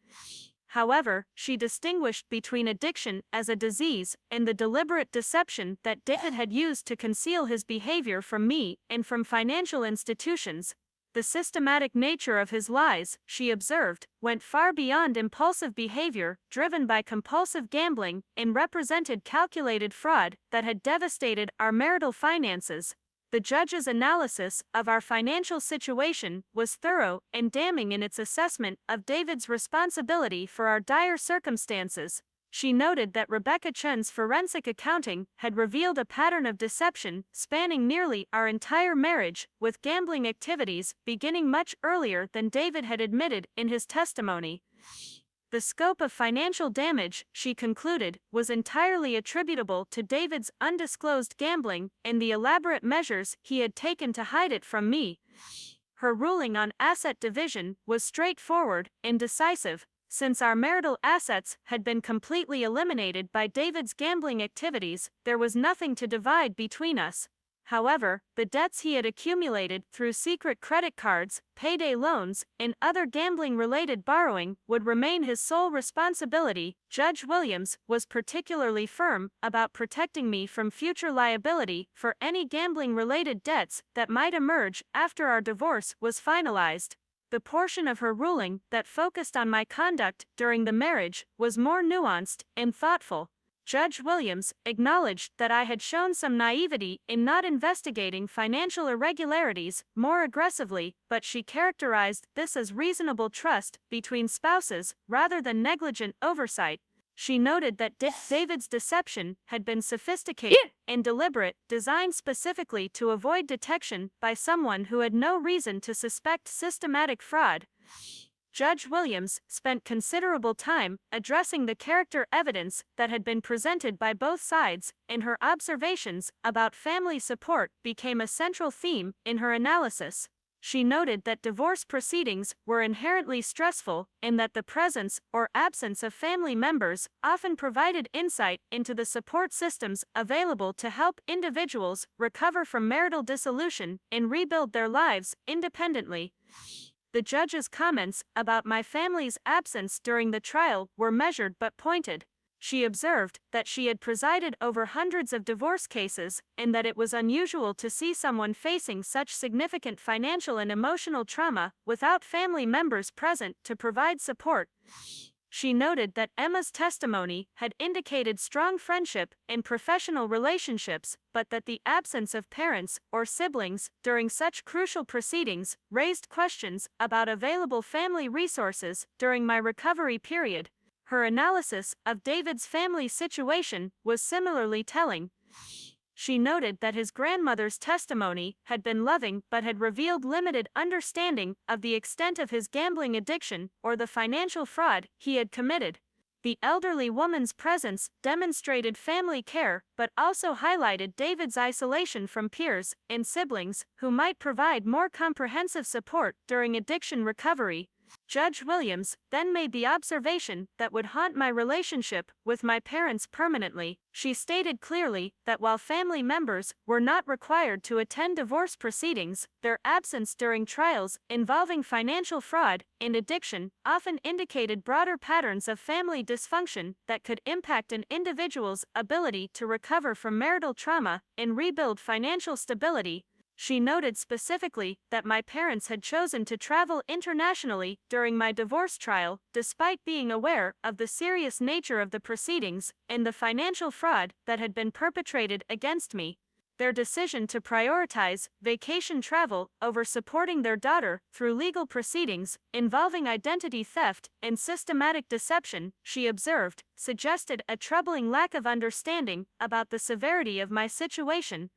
However, she distinguished between addiction as a disease and the deliberate deception that David had used to conceal his behavior from me and from financial institutions. The systematic nature of his lies, she observed, went far beyond impulsive behavior driven by compulsive gambling and represented calculated fraud that had devastated our marital finances. The judge's analysis of our financial situation was thorough and damning in its assessment of David's responsibility for our dire circumstances. She noted that Rebecca Chen's forensic accounting had revealed a pattern of deception spanning nearly our entire marriage, with gambling activities beginning much earlier than David had admitted in his testimony. The scope of financial damage, she concluded, was entirely attributable to David's undisclosed gambling and the elaborate measures he had taken to hide it from me. Her ruling on asset division was straightforward and decisive. Since our marital assets had been completely eliminated by David's gambling activities, there was nothing to divide between us. However, the debts he had accumulated through secret credit cards, payday loans, and other gambling-related borrowing would remain his sole responsibility. Judge Williams was particularly firm about protecting me from future liability for any gambling-related debts that might emerge after our divorce was finalized. The portion of her ruling that focused on my conduct during the marriage was more nuanced and thoughtful. Judge Williams acknowledged that I had shown some naivety in not investigating financial irregularities more aggressively, but she characterized this as reasonable trust between spouses rather than negligent oversight. She noted that David's deception had been sophisticated and deliberate, designed specifically to avoid detection by someone who had no reason to suspect systematic fraud. Judge Williams spent considerable time addressing the character evidence that had been presented by both sides, and her observations about family support became a central theme in her analysis. She noted that divorce proceedings were inherently stressful and that the presence or absence of family members often provided insight into the support systems available to help individuals recover from marital dissolution and rebuild their lives independently. The judge's comments about my family's absence during the trial were measured but pointed. She observed that she had presided over hundreds of divorce cases and that it was unusual to see someone facing such significant financial and emotional trauma without family members present to provide support. She noted that Emma's testimony had indicated strong friendship and professional relationships, but that the absence of parents or siblings during such crucial proceedings raised questions about available family resources during my recovery period. Her analysis of David's family situation was similarly telling. She noted that his grandmother's testimony had been loving but had revealed limited understanding of the extent of his gambling addiction or the financial fraud he had committed. The elderly woman's presence demonstrated family care but also highlighted David's isolation from peers and siblings who might provide more comprehensive support during addiction recovery. Judge Williams then made the observation that would haunt my relationship with my parents permanently. She stated clearly that while family members were not required to attend divorce proceedings, their absence during trials involving financial fraud and addiction often indicated broader patterns of family dysfunction that could impact an individual's ability to recover from marital trauma and rebuild financial stability. She noted specifically that my parents had chosen to travel internationally during my divorce trial, despite being aware of the serious nature of the proceedings and the financial fraud that had been perpetrated against me. Their decision to prioritize vacation travel over supporting their daughter through legal proceedings involving identity theft and systematic deception, she observed, suggested a troubling lack of understanding about the severity of my situation.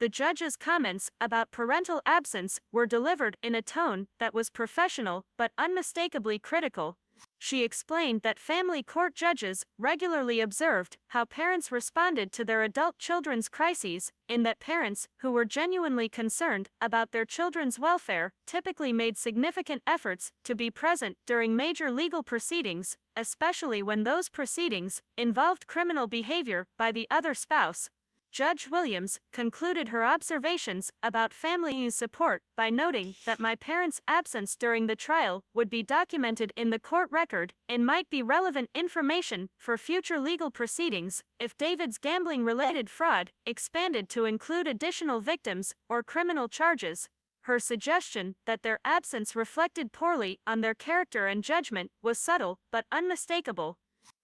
The judge's comments about parental absence were delivered in a tone that was professional but unmistakably critical. She explained that family court judges regularly observed how parents responded to their adult children's crises, and that parents who were genuinely concerned about their children's welfare typically made significant efforts to be present during major legal proceedings, especially when those proceedings involved criminal behavior by the other spouse. Judge Williams concluded her observations about family support by noting that my parents' absence during the trial would be documented in the court record and might be relevant information for future legal proceedings if David's gambling-related fraud expanded to include additional victims or criminal charges. Her suggestion that their absence reflected poorly on their character and judgment was subtle but unmistakable.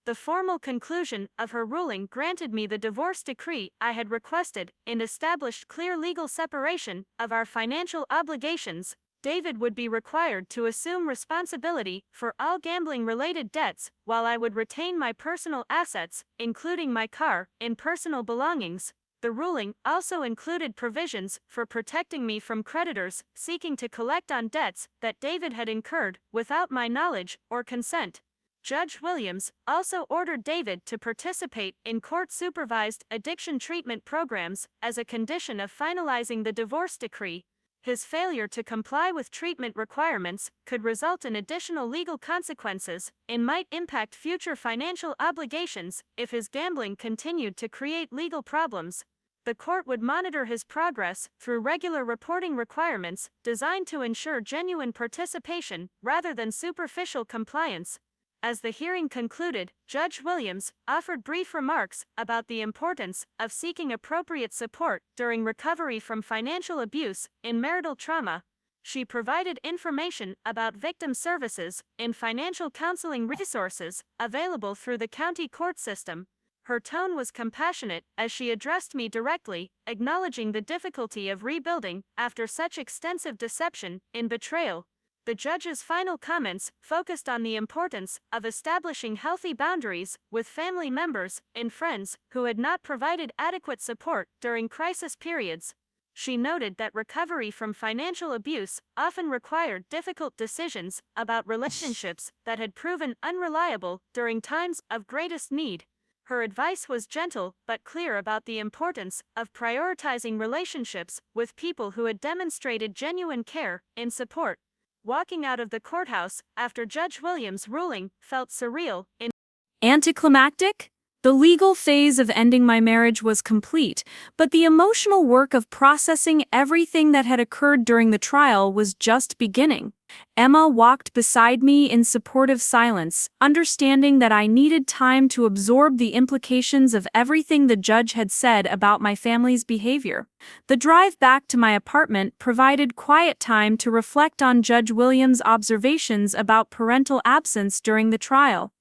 The formal conclusion of her ruling granted me the divorce decree I had requested and established clear legal separation of our financial obligations. David would be required to assume responsibility for all gambling-related debts, while I would retain my personal assets, including my car and personal belongings. The ruling also included provisions for protecting me from creditors seeking to collect on debts that David had incurred without my knowledge or consent. Judge Williams also ordered David to participate in court-supervised addiction treatment programs as a condition of finalizing the divorce decree. His failure to comply with treatment requirements could result in additional legal consequences and might impact future financial obligations if his gambling continued to create legal problems. The court would monitor his progress through regular reporting requirements designed to ensure genuine participation rather than superficial compliance. As the hearing concluded, Judge Williams offered brief remarks about the importance of seeking appropriate support during recovery from financial abuse and marital trauma. She provided information about victim services and financial counseling resources available through the county court system. Her tone was compassionate as she addressed me directly, acknowledging the difficulty of rebuilding after such extensive deception and betrayal. The judge's final comments focused on the importance of establishing healthy boundaries with family members and friends who had not provided adequate support during crisis periods. She noted that recovery from financial abuse often required difficult decisions about relationships that had proven unreliable during times of greatest need. Her advice was gentle but clear about the importance of prioritizing relationships with people who had demonstrated genuine care and support. Walking out of the courthouse after Judge Williams' ruling felt surreal and anticlimactic. The legal phase of ending my marriage was complete, but the emotional work of processing everything that had occurred during the trial was just beginning. Emma walked beside me in supportive silence, understanding that I needed time to absorb the implications of everything the judge had said about my family's behavior. The drive back to my apartment provided quiet time to reflect on Judge Williams' observations about parental absence during the trial.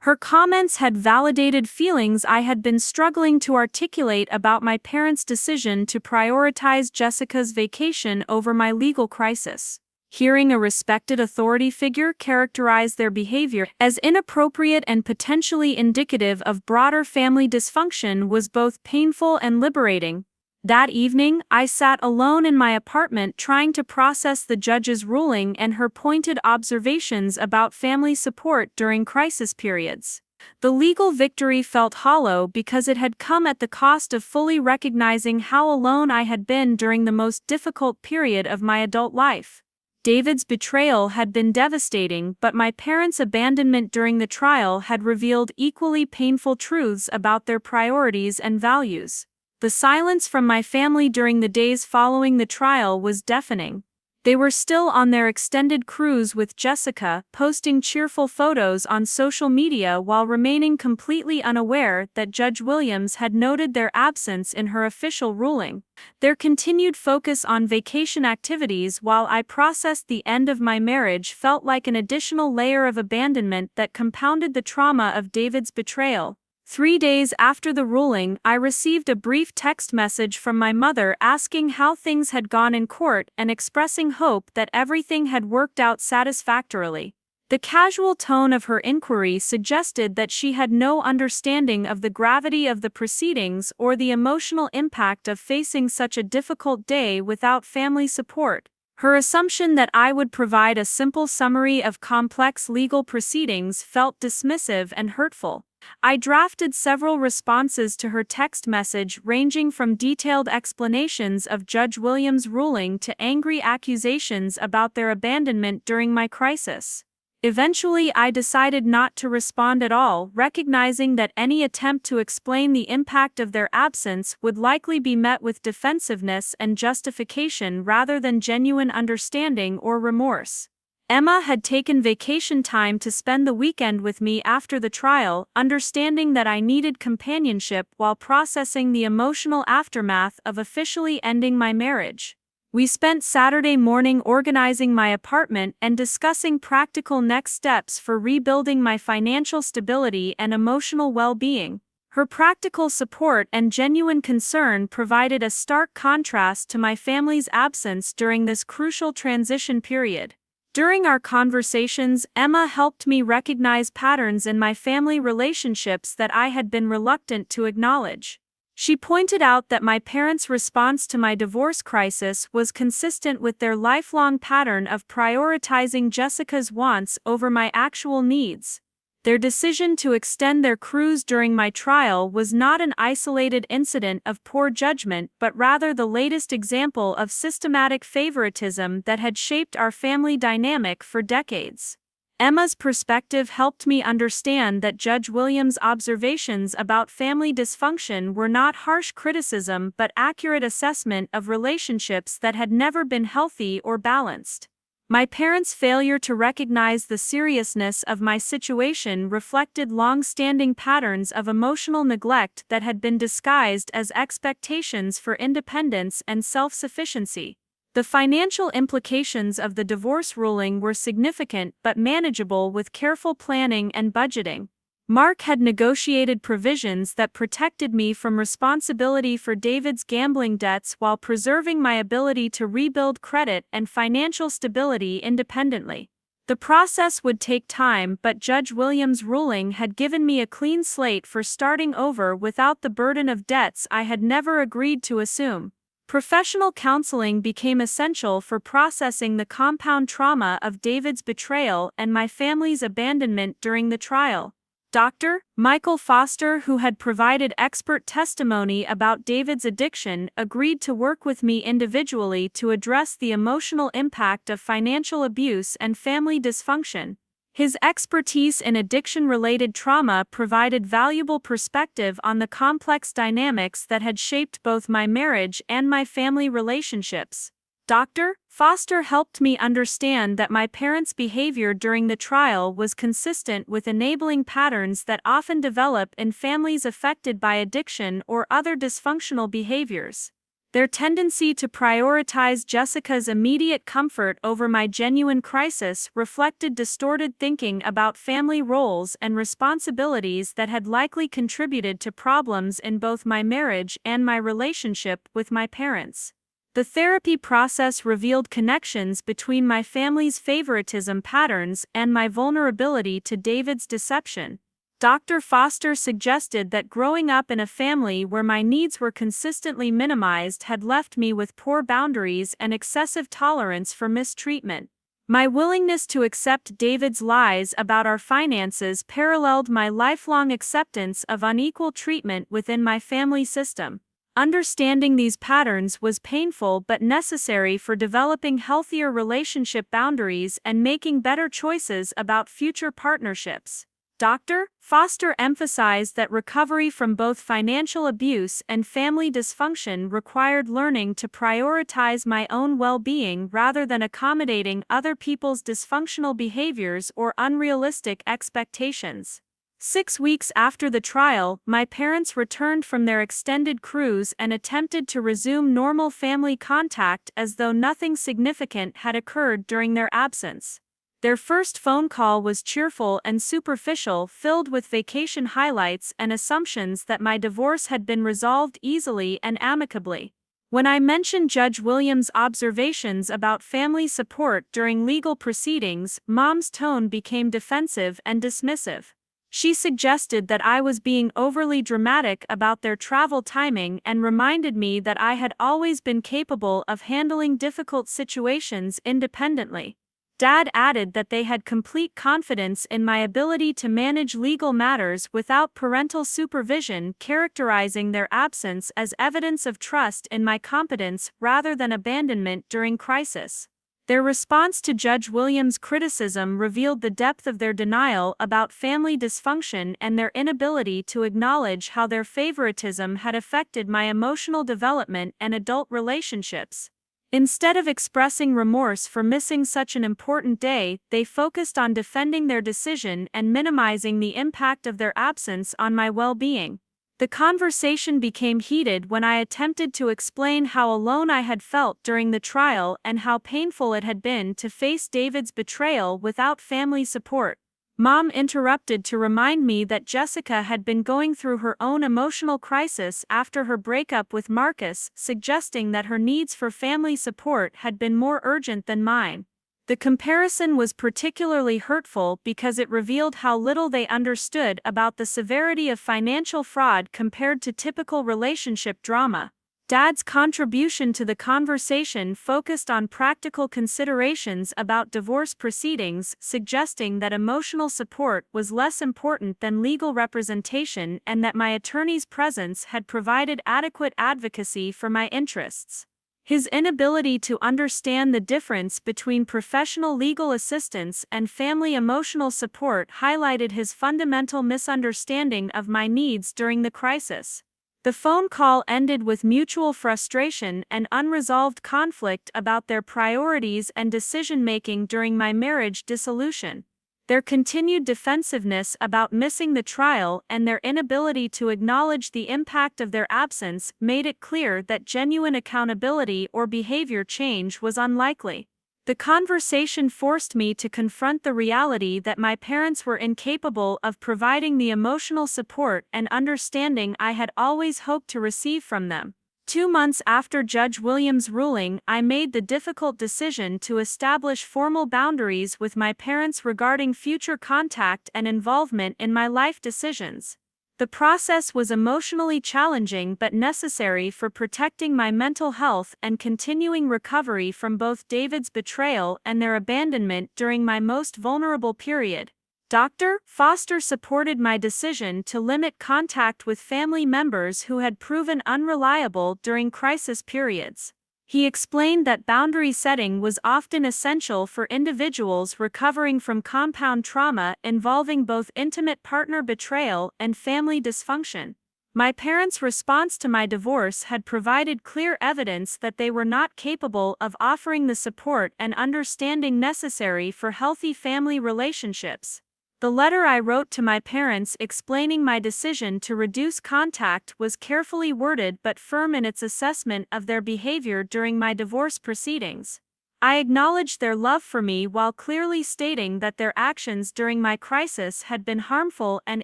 Her comments had validated feelings I had been struggling to articulate about my parents' decision to prioritize Jessica's vacation over my legal crisis. Hearing a respected authority figure characterize their behavior as inappropriate and potentially indicative of broader family dysfunction was both painful and liberating. That evening, I sat alone in my apartment trying to process the judge's ruling and her pointed observations about family support during crisis periods. The legal victory felt hollow because it had come at the cost of fully recognizing how alone I had been during the most difficult period of my adult life. David's betrayal had been devastating, but my parents' abandonment during the trial had revealed equally painful truths about their priorities and values. The silence from my family during the days following the trial was deafening. They were still on their extended cruise with Jessica, posting cheerful photos on social media while remaining completely unaware that Judge Williams had noted their absence in her official ruling. Their continued focus on vacation activities while I processed the end of my marriage felt like an additional layer of abandonment that compounded the trauma of David's betrayal. 3 days after the ruling, I received a brief text message from my mother asking how things had gone in court and expressing hope that everything had worked out satisfactorily. The casual tone of her inquiry suggested that she had no understanding of the gravity of the proceedings or the emotional impact of facing such a difficult day without family support. Her assumption that I would provide a simple summary of complex legal proceedings felt dismissive and hurtful. I drafted several responses to her text message ranging from detailed explanations of Judge Williams' ruling to angry accusations about their abandonment during my crisis. Eventually, I decided not to respond at all, recognizing that any attempt to explain the impact of their absence would likely be met with defensiveness and justification rather than genuine understanding or remorse. Emma had taken vacation time to spend the weekend with me after the trial, understanding that I needed companionship while processing the emotional aftermath of officially ending my marriage. We spent Saturday morning organizing my apartment and discussing practical next steps for rebuilding my financial stability and emotional well-being. Her practical support and genuine concern provided a stark contrast to my family's absence during this crucial transition period. During our conversations, Emma helped me recognize patterns in my family relationships that I had been reluctant to acknowledge. She pointed out that my parents' response to my divorce crisis was consistent with their lifelong pattern of prioritizing Jessica's wants over my actual needs. Their decision to extend their cruise during my trial was not an isolated incident of poor judgment but rather the latest example of systematic favoritism that had shaped our family dynamic for decades. Emma's perspective helped me understand that Judge Williams' observations about family dysfunction were not harsh criticism but accurate assessment of relationships that had never been healthy or balanced. My parents' failure to recognize the seriousness of my situation reflected long-standing patterns of emotional neglect that had been disguised as expectations for independence and self-sufficiency. The financial implications of the divorce ruling were significant but manageable with careful planning and budgeting. Mark had negotiated provisions that protected me from responsibility for David's gambling debts while preserving my ability to rebuild credit and financial stability independently. The process would take time, but Judge Williams' ruling had given me a clean slate for starting over without the burden of debts I had never agreed to assume. Professional counseling became essential for processing the compound trauma of David's betrayal and my family's abandonment during the trial. Dr. Michael Foster, who had provided expert testimony about David's addiction, agreed to work with me individually to address the emotional impact of financial abuse and family dysfunction. His expertise in addiction-related trauma provided valuable perspective on the complex dynamics that had shaped both my marriage and my family relationships. Dr. Foster helped me understand that my parents' behavior during the trial was consistent with enabling patterns that often develop in families affected by addiction or other dysfunctional behaviors. Their tendency to prioritize Jessica's immediate comfort over my genuine crisis reflected distorted thinking about family roles and responsibilities that had likely contributed to problems in both my marriage and my relationship with my parents. The therapy process revealed connections between my family's favoritism patterns and my vulnerability to David's deception. Dr. Foster suggested that growing up in a family where my needs were consistently minimized had left me with poor boundaries and excessive tolerance for mistreatment. My willingness to accept David's lies about our finances paralleled my lifelong acceptance of unequal treatment within my family system. Understanding these patterns was painful but necessary for developing healthier relationship boundaries and making better choices about future partnerships. Dr. Foster emphasized that recovery from both financial abuse and family dysfunction required learning to prioritize my own well-being rather than accommodating other people's dysfunctional behaviors or unrealistic expectations. 6 weeks after the trial, my parents returned from their extended cruise and attempted to resume normal family contact as though nothing significant had occurred during their absence. Their first phone call was cheerful and superficial, filled with vacation highlights and assumptions that my divorce had been resolved easily and amicably. When I mentioned Judge Williams' observations about family support during legal proceedings, Mom's tone became defensive and dismissive. She suggested that I was being overly dramatic about their travel timing and reminded me that I had always been capable of handling difficult situations independently. Dad added that they had complete confidence in my ability to manage legal matters without parental supervision, characterizing their absence as evidence of trust in my competence rather than abandonment during crisis. Their response to Judge Williams' criticism revealed the depth of their denial about family dysfunction and their inability to acknowledge how their favoritism had affected my emotional development and adult relationships. Instead of expressing remorse for missing such an important day, they focused on defending their decision and minimizing the impact of their absence on my well-being. The conversation became heated when I attempted to explain how alone I had felt during the trial and how painful it had been to face David's betrayal without family support. Mom interrupted to remind me that Jessica had been going through her own emotional crisis after her breakup with Marcus, suggesting that her needs for family support had been more urgent than mine. The comparison was particularly hurtful because it revealed how little they understood about the severity of financial fraud compared to typical relationship drama. Dad's contribution to the conversation focused on practical considerations about divorce proceedings, suggesting that emotional support was less important than legal representation and that my attorney's presence had provided adequate advocacy for my interests. His inability to understand the difference between professional legal assistance and family emotional support highlighted his fundamental misunderstanding of my needs during the crisis. The phone call ended with mutual frustration and unresolved conflict about their priorities and decision-making during my marriage dissolution. Their continued defensiveness about missing the trial and their inability to acknowledge the impact of their absence made it clear that genuine accountability or behavior change was unlikely. The conversation forced me to confront the reality that my parents were incapable of providing the emotional support and understanding I had always hoped to receive from them. 2 months after Judge Williams' ruling, I made the difficult decision to establish formal boundaries with my parents regarding future contact and involvement in my life decisions. The process was emotionally challenging but necessary for protecting my mental health and continuing recovery from both David's betrayal and their abandonment during my most vulnerable period. Dr. Foster supported my decision to limit contact with family members who had proven unreliable during crisis periods. He explained that boundary setting was often essential for individuals recovering from compound trauma involving both intimate partner betrayal and family dysfunction. My parents' response to my divorce had provided clear evidence that they were not capable of offering the support and understanding necessary for healthy family relationships. The letter I wrote to my parents explaining my decision to reduce contact was carefully worded but firm in its assessment of their behavior during my divorce proceedings. I acknowledged their love for me while clearly stating that their actions during my crisis had been harmful and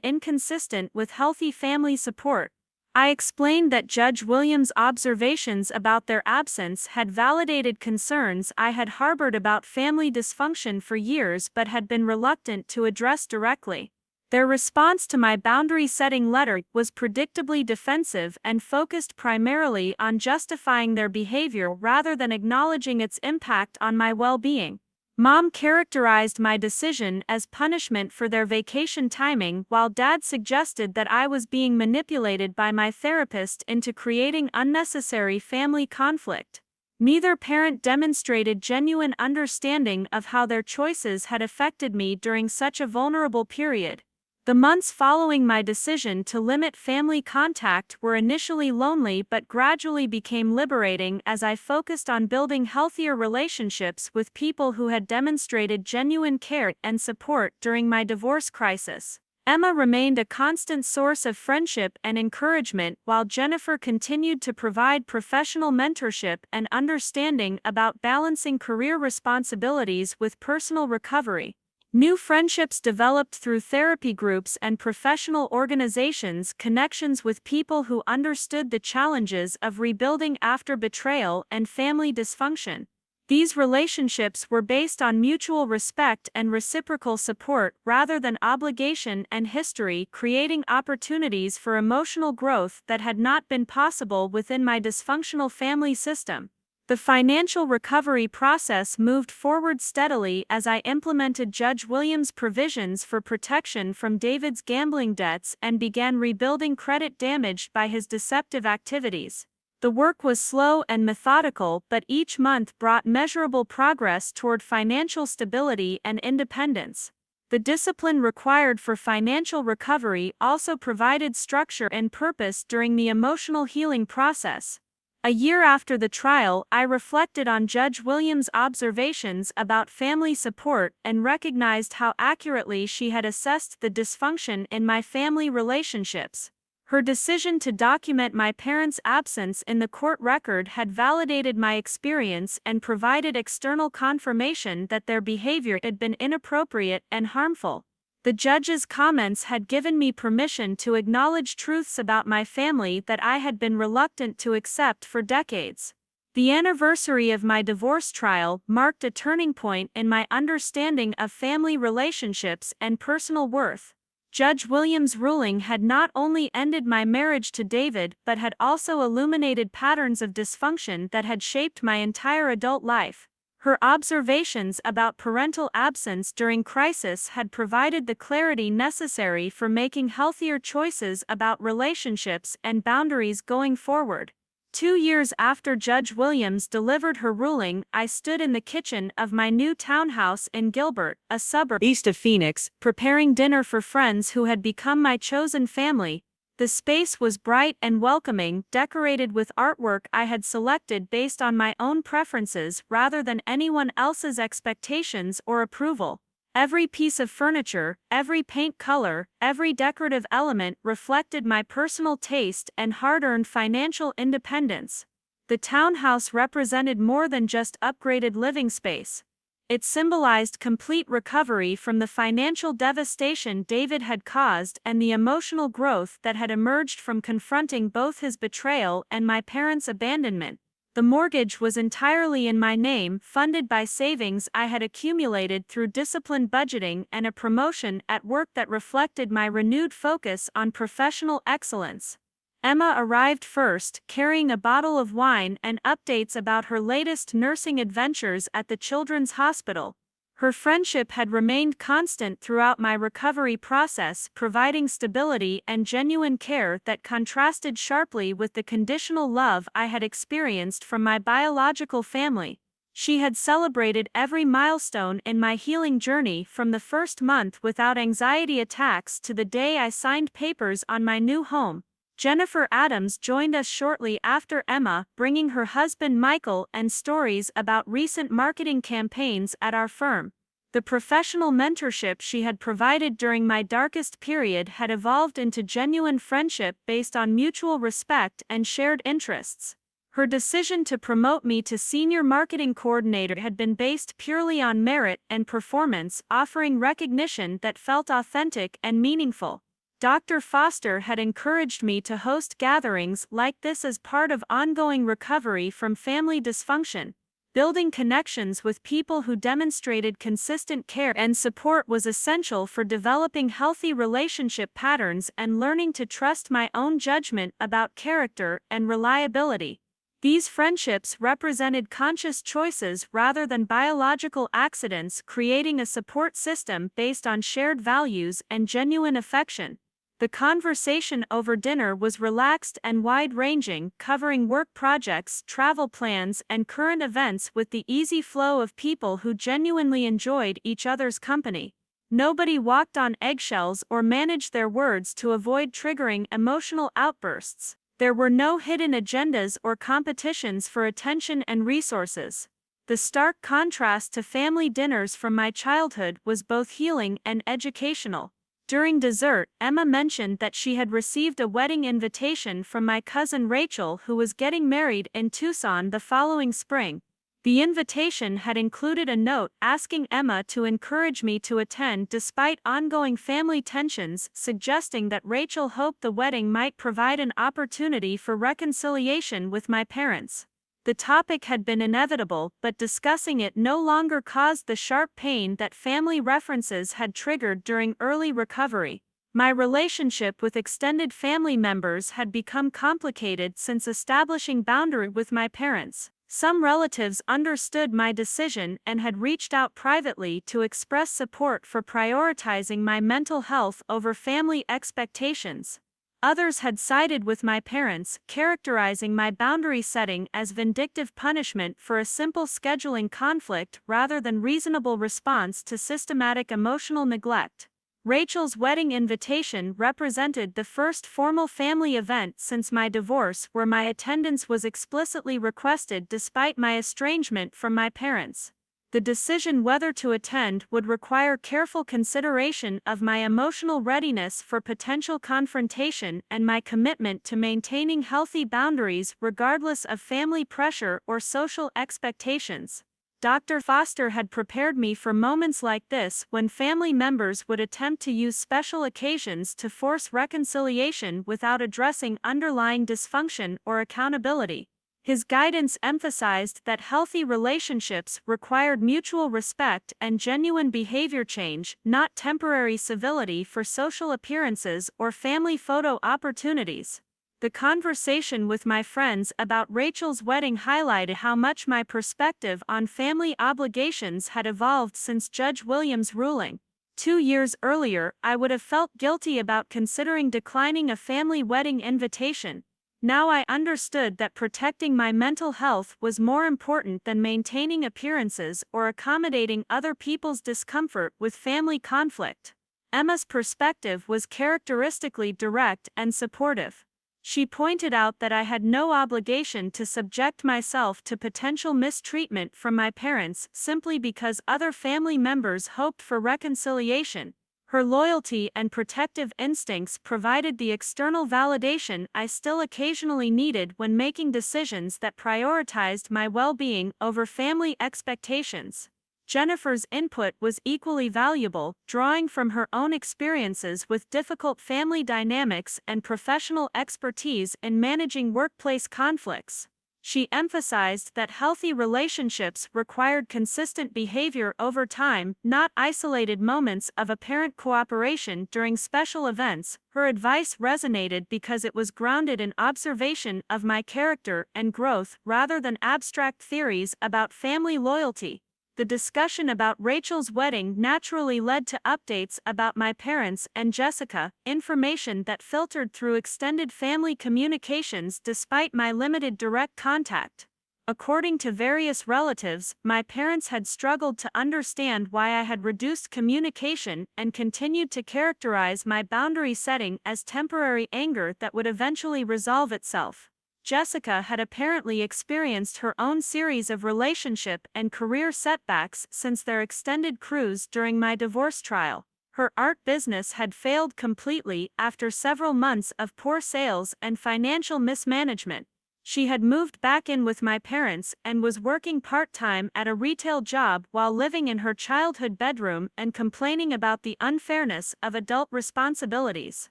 inconsistent with healthy family support. I explained that Judge Williams' observations about their absence had validated concerns I had harbored about family dysfunction for years but had been reluctant to address directly. Their response to my boundary-setting letter was predictably defensive and focused primarily on justifying their behavior rather than acknowledging its impact on my well-being. Mom characterized my decision as punishment for their vacation timing, while Dad suggested that I was being manipulated by my therapist into creating unnecessary family conflict. Neither parent demonstrated genuine understanding of how their choices had affected me during such a vulnerable period. The months following my decision to limit family contact were initially lonely but gradually became liberating as I focused on building healthier relationships with people who had demonstrated genuine care and support during my divorce crisis. Emma remained a constant source of friendship and encouragement, while Jennifer continued to provide professional mentorship and understanding about balancing career responsibilities with personal recovery. New friendships developed through therapy groups and professional organizations, connections with people who understood the challenges of rebuilding after betrayal and family dysfunction. These relationships were based on mutual respect and reciprocal support rather than obligation and history, creating opportunities for emotional growth that had not been possible within my dysfunctional family system. The financial recovery process moved forward steadily as I implemented Judge Williams' provisions for protection from David's gambling debts and began rebuilding credit damaged by his deceptive activities. The work was slow and methodical, but each month brought measurable progress toward financial stability and independence. The discipline required for financial recovery also provided structure and purpose during the emotional healing process. A year after the trial, I reflected on Judge Williams' observations about family support and recognized how accurately she had assessed the dysfunction in my family relationships. Her decision to document my parents' absence in the court record had validated my experience and provided external confirmation that their behavior had been inappropriate and harmful. The judge's comments had given me permission to acknowledge truths about my family that I had been reluctant to accept for decades. The anniversary of my divorce trial marked a turning point in my understanding of family relationships and personal worth. Judge Williams' ruling had not only ended my marriage to David but had also illuminated patterns of dysfunction that had shaped my entire adult life. Her observations about parental absence during crisis had provided the clarity necessary for making healthier choices about relationships and boundaries going forward. 2 years after Judge Williams delivered her ruling, I stood in the kitchen of my new townhouse in Gilbert, a suburb east of Phoenix, preparing dinner for friends who had become my chosen family. The space was bright and welcoming, decorated with artwork I had selected based on my own preferences rather than anyone else's expectations or approval. Every piece of furniture, every paint color, every decorative element reflected my personal taste and hard-earned financial independence. The townhouse represented more than just upgraded living space. It symbolized complete recovery from the financial devastation David had caused and the emotional growth that had emerged from confronting both his betrayal and my parents' abandonment. The mortgage was entirely in my name, funded by savings I had accumulated through disciplined budgeting and a promotion at work that reflected my renewed focus on professional excellence. Emma arrived first, carrying a bottle of wine and updates about her latest nursing adventures at the Children's Hospital. Her friendship had remained constant throughout my recovery process, providing stability and genuine care that contrasted sharply with the conditional love I had experienced from my biological family. She had celebrated every milestone in my healing journey, from the first month without anxiety attacks to the day I signed papers on my new home. Jennifer Adams joined us shortly after Emma, bringing her husband Michael and stories about recent marketing campaigns at our firm. The professional mentorship she had provided during my darkest period had evolved into genuine friendship based on mutual respect and shared interests. Her decision to promote me to senior marketing coordinator had been based purely on merit and performance, offering recognition that felt authentic and meaningful. Dr. Foster had encouraged me to host gatherings like this as part of ongoing recovery from family dysfunction. Building connections with people who demonstrated consistent care and support was essential for developing healthy relationship patterns and learning to trust my own judgment about character and reliability. These friendships represented conscious choices rather than biological accidents, creating a support system based on shared values and genuine affection. The conversation over dinner was relaxed and wide-ranging, covering work projects, travel plans, and current events with the easy flow of people who genuinely enjoyed each other's company. Nobody walked on eggshells or managed their words to avoid triggering emotional outbursts. There were no hidden agendas or competitions for attention and resources. The stark contrast to family dinners from my childhood was both healing and educational. During dessert, Emma mentioned that she had received a wedding invitation from my cousin Rachel, who was getting married in Tucson the following spring. The invitation had included a note asking Emma to encourage me to attend despite ongoing family tensions, suggesting that Rachel hoped the wedding might provide an opportunity for reconciliation with my parents. The topic had been inevitable, but discussing it no longer caused the sharp pain that family references had triggered during early recovery. My relationship with extended family members had become complicated since establishing boundaries with my parents. Some relatives understood my decision and had reached out privately to express support for prioritizing my mental health over family expectations. Others had sided with my parents, characterizing my boundary setting as vindictive punishment for a simple scheduling conflict rather than reasonable response to systematic emotional neglect. Rachel's wedding invitation represented the first formal family event since my divorce where my attendance was explicitly requested despite my estrangement from my parents. The decision whether to attend would require careful consideration of my emotional readiness for potential confrontation and my commitment to maintaining healthy boundaries regardless of family pressure or social expectations. Dr. Foster had prepared me for moments like this when family members would attempt to use special occasions to force reconciliation without addressing underlying dysfunction or accountability. His guidance emphasized that healthy relationships required mutual respect and genuine behavior change, not temporary civility for social appearances or family photo opportunities. The conversation with my friends about Rachel's wedding highlighted how much my perspective on family obligations had evolved since Judge Williams' ruling. 2 years earlier, I would have felt guilty about considering declining a family wedding invitation. Now I understood that protecting my mental health was more important than maintaining appearances or accommodating other people's discomfort with family conflict. Emma's perspective was characteristically direct and supportive. She pointed out that I had no obligation to subject myself to potential mistreatment from my parents simply because other family members hoped for reconciliation. Her loyalty and protective instincts provided the external validation I still occasionally needed when making decisions that prioritized my well-being over family expectations. Jennifer's input was equally valuable, drawing from her own experiences with difficult family dynamics and professional expertise in managing workplace conflicts. She emphasized that healthy relationships required consistent behavior over time, not isolated moments of apparent cooperation during special events. Her advice resonated because it was grounded in observation of my character and growth rather than abstract theories about family loyalty. The discussion about Rachel's wedding naturally led to updates about my parents and Jessica, information that filtered through extended family communications despite my limited direct contact. According to various relatives, my parents had struggled to understand why I had reduced communication and continued to characterize my boundary setting as temporary anger that would eventually resolve itself. Jessica had apparently experienced her own series of relationship and career setbacks since their extended cruise during my divorce trial. Her art business had failed completely after several months of poor sales and financial mismanagement. She had moved back in with my parents and was working part-time at a retail job while living in her childhood bedroom and complaining about the unfairness of adult responsibilities.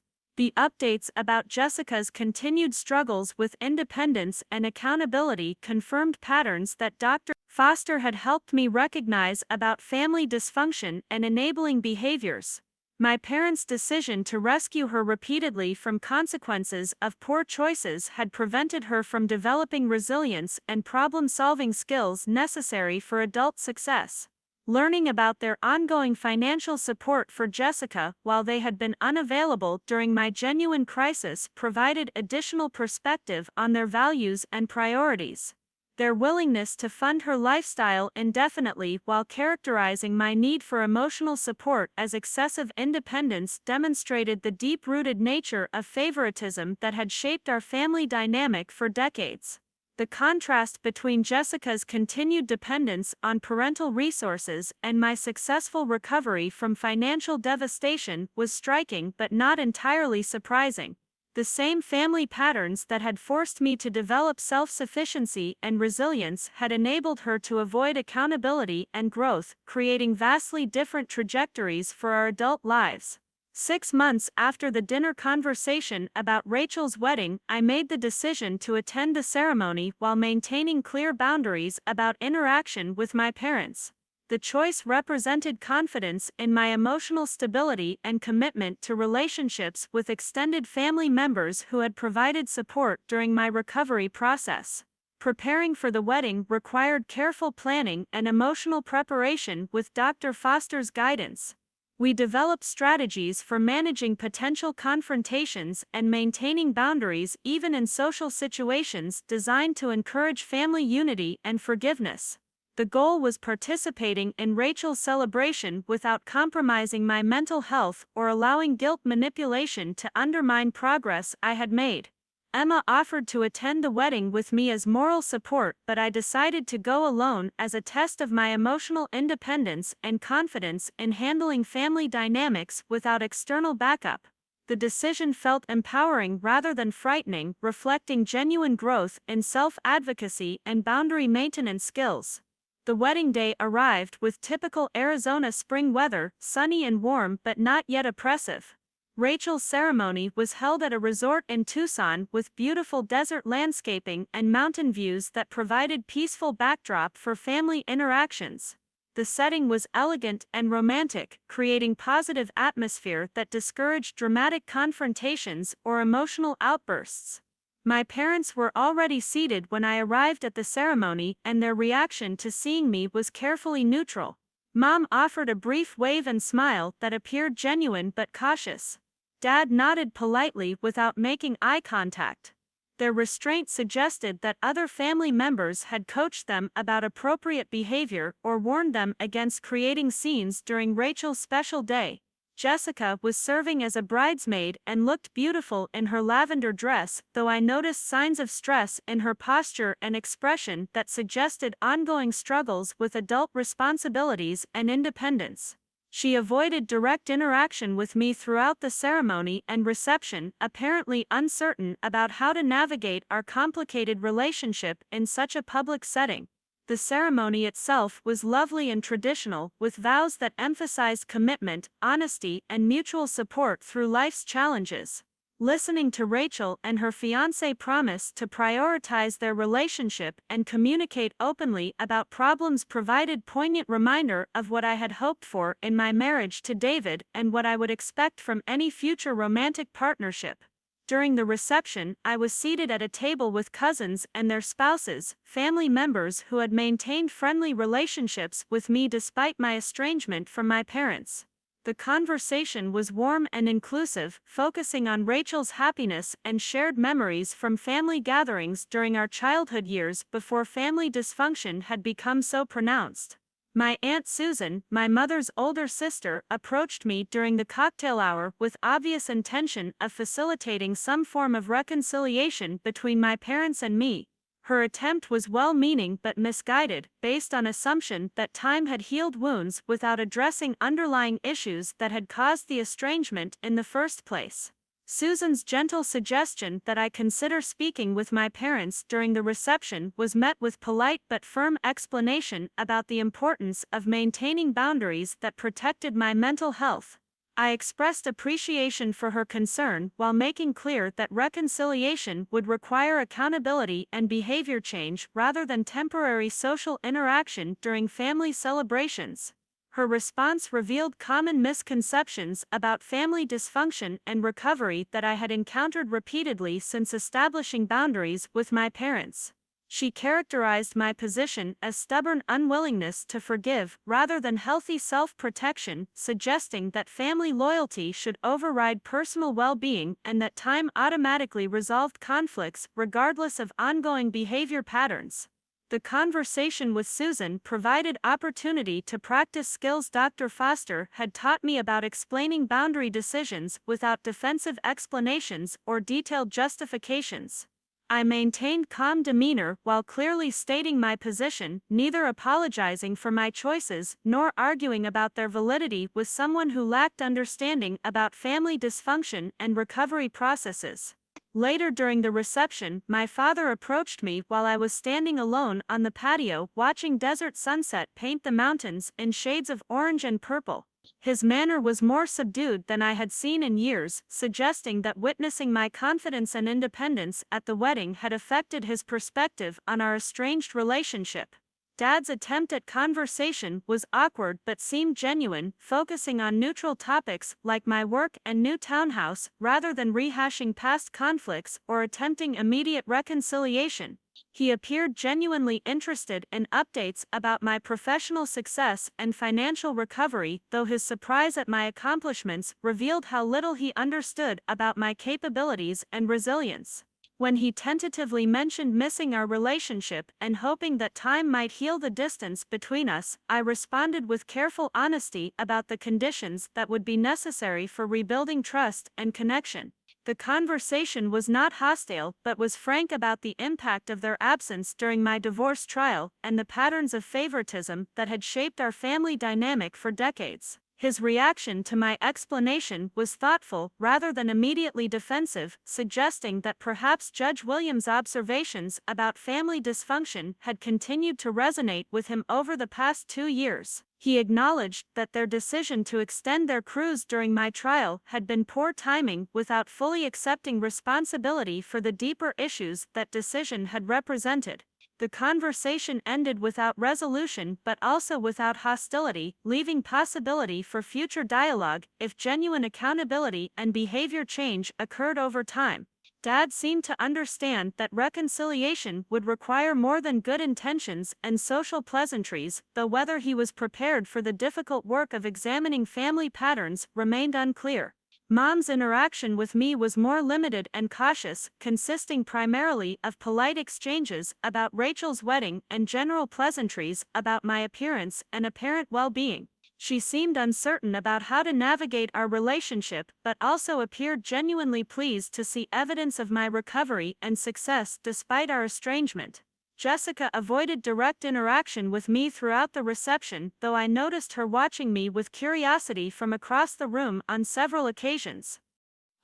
The updates about Jessica's continued struggles with independence and accountability confirmed patterns that Dr. Foster had helped me recognize about family dysfunction and enabling behaviors. My parents' decision to rescue her repeatedly from consequences of poor choices had prevented her from developing resilience and problem-solving skills necessary for adult success. Learning about their ongoing financial support for Jessica while they had been unavailable during my genuine crisis provided additional perspective on their values and priorities. Their willingness to fund her lifestyle indefinitely while characterizing my need for emotional support as excessive independence demonstrated the deep-rooted nature of favoritism that had shaped our family dynamic for decades. The contrast between Jessica's continued dependence on parental resources and my successful recovery from financial devastation was striking but not entirely surprising. The same family patterns that had forced me to develop self-sufficiency and resilience had enabled her to avoid accountability and growth, creating vastly different trajectories for our adult lives. 6 months after the dinner conversation about Rachel's wedding, I made the decision to attend the ceremony while maintaining clear boundaries about interaction with my parents. The choice represented confidence in my emotional stability and commitment to relationships with extended family members who had provided support during my recovery process. Preparing for the wedding required careful planning and emotional preparation with Dr. Foster's guidance. We developed strategies for managing potential confrontations and maintaining boundaries even in social situations designed to encourage family unity and forgiveness. The goal was participating in Rachel's celebration without compromising my mental health or allowing guilt manipulation to undermine progress I had made. Emma offered to attend the wedding with me as moral support, but I decided to go alone as a test of my emotional independence and confidence in handling family dynamics without external backup. The decision felt empowering rather than frightening, reflecting genuine growth in self-advocacy and boundary maintenance skills. The wedding day arrived with typical Arizona spring weather, sunny and warm but not yet oppressive. Rachel's ceremony was held at a resort in Tucson with beautiful desert landscaping and mountain views that provided peaceful backdrop for family interactions. The setting was elegant and romantic, creating positive atmosphere that discouraged dramatic confrontations or emotional outbursts. My parents were already seated when I arrived at the ceremony, and their reaction to seeing me was carefully neutral. Mom offered a brief wave and smile that appeared genuine but cautious. Dad nodded politely without making eye contact. Their restraint suggested that other family members had coached them about appropriate behavior or warned them against creating scenes during Rachel's special day. Jessica was serving as a bridesmaid and looked beautiful in her lavender dress, though I noticed signs of stress in her posture and expression that suggested ongoing struggles with adult responsibilities and independence. She avoided direct interaction with me throughout the ceremony and reception, apparently uncertain about how to navigate our complicated relationship in such a public setting. The ceremony itself was lovely and traditional, with vows that emphasized commitment, honesty, and mutual support through life's challenges. Listening to Rachel and her fiancé promise to prioritize their relationship and communicate openly about problems provided poignant reminder of what I had hoped for in my marriage to David and what I would expect from any future romantic partnership. During the reception, I was seated at a table with cousins and their spouses, family members who had maintained friendly relationships with me despite my estrangement from my parents. The conversation was warm and inclusive, focusing on Rachel's happiness and shared memories from family gatherings during our childhood years before family dysfunction had become so pronounced. My Aunt Susan, my mother's older sister, approached me during the cocktail hour with obvious intention of facilitating some form of reconciliation between my parents and me. Her attempt was well-meaning but misguided, based on assumption that time had healed wounds without addressing underlying issues that had caused the estrangement in the first place. Susan's gentle suggestion that I consider speaking with my parents during the reception was met with polite but firm explanation about the importance of maintaining boundaries that protected my mental health. I expressed appreciation for her concern while making clear that reconciliation would require accountability and behavior change rather than temporary social interaction during family celebrations. Her response revealed common misconceptions about family dysfunction and recovery that I had encountered repeatedly since establishing boundaries with my parents. She characterized my position as stubborn unwillingness to forgive rather than healthy self-protection, suggesting that family loyalty should override personal well-being and that time automatically resolved conflicts regardless of ongoing behavior patterns. The conversation with Susan provided opportunity to practice skills Dr. Foster had taught me about explaining boundary decisions without defensive explanations or detailed justifications. I maintained calm demeanor while clearly stating my position, neither apologizing for my choices nor arguing about their validity with someone who lacked understanding about family dysfunction and recovery processes. Later during the reception, my father approached me while I was standing alone on the patio watching desert sunset paint the mountains in shades of orange and purple. His manner was more subdued than I had seen in years, suggesting that witnessing my confidence and independence at the wedding had affected his perspective on our estranged relationship. Dad's attempt at conversation was awkward but seemed genuine, focusing on neutral topics like my work and new townhouse rather than rehashing past conflicts or attempting immediate reconciliation. He appeared genuinely interested in updates about my professional success and financial recovery, though his surprise at my accomplishments revealed how little he understood about my capabilities and resilience. When he tentatively mentioned missing our relationship and hoping that time might heal the distance between us, I responded with careful honesty about the conditions that would be necessary for rebuilding trust and connection. The conversation was not hostile but was frank about the impact of their absence during my divorce trial and the patterns of favoritism that had shaped our family dynamic for decades. His reaction to my explanation was thoughtful rather than immediately defensive, suggesting that perhaps Judge Williams' observations about family dysfunction had continued to resonate with him over the past 2 years. He acknowledged that their decision to extend their cruise during my trial had been poor timing without fully accepting responsibility for the deeper issues that decision had represented. The conversation ended without resolution but also without hostility, leaving possibility for future dialogue if genuine accountability and behavior change occurred over time. Dad seemed to understand that reconciliation would require more than good intentions and social pleasantries, though whether he was prepared for the difficult work of examining family patterns remained unclear. Mom's interaction with me was more limited and cautious, consisting primarily of polite exchanges about Rachel's wedding and general pleasantries about my appearance and apparent well-being. She seemed uncertain about how to navigate our relationship but also appeared genuinely pleased to see evidence of my recovery and success despite our estrangement. Jessica avoided direct interaction with me throughout the reception, though I noticed her watching me with curiosity from across the room on several occasions.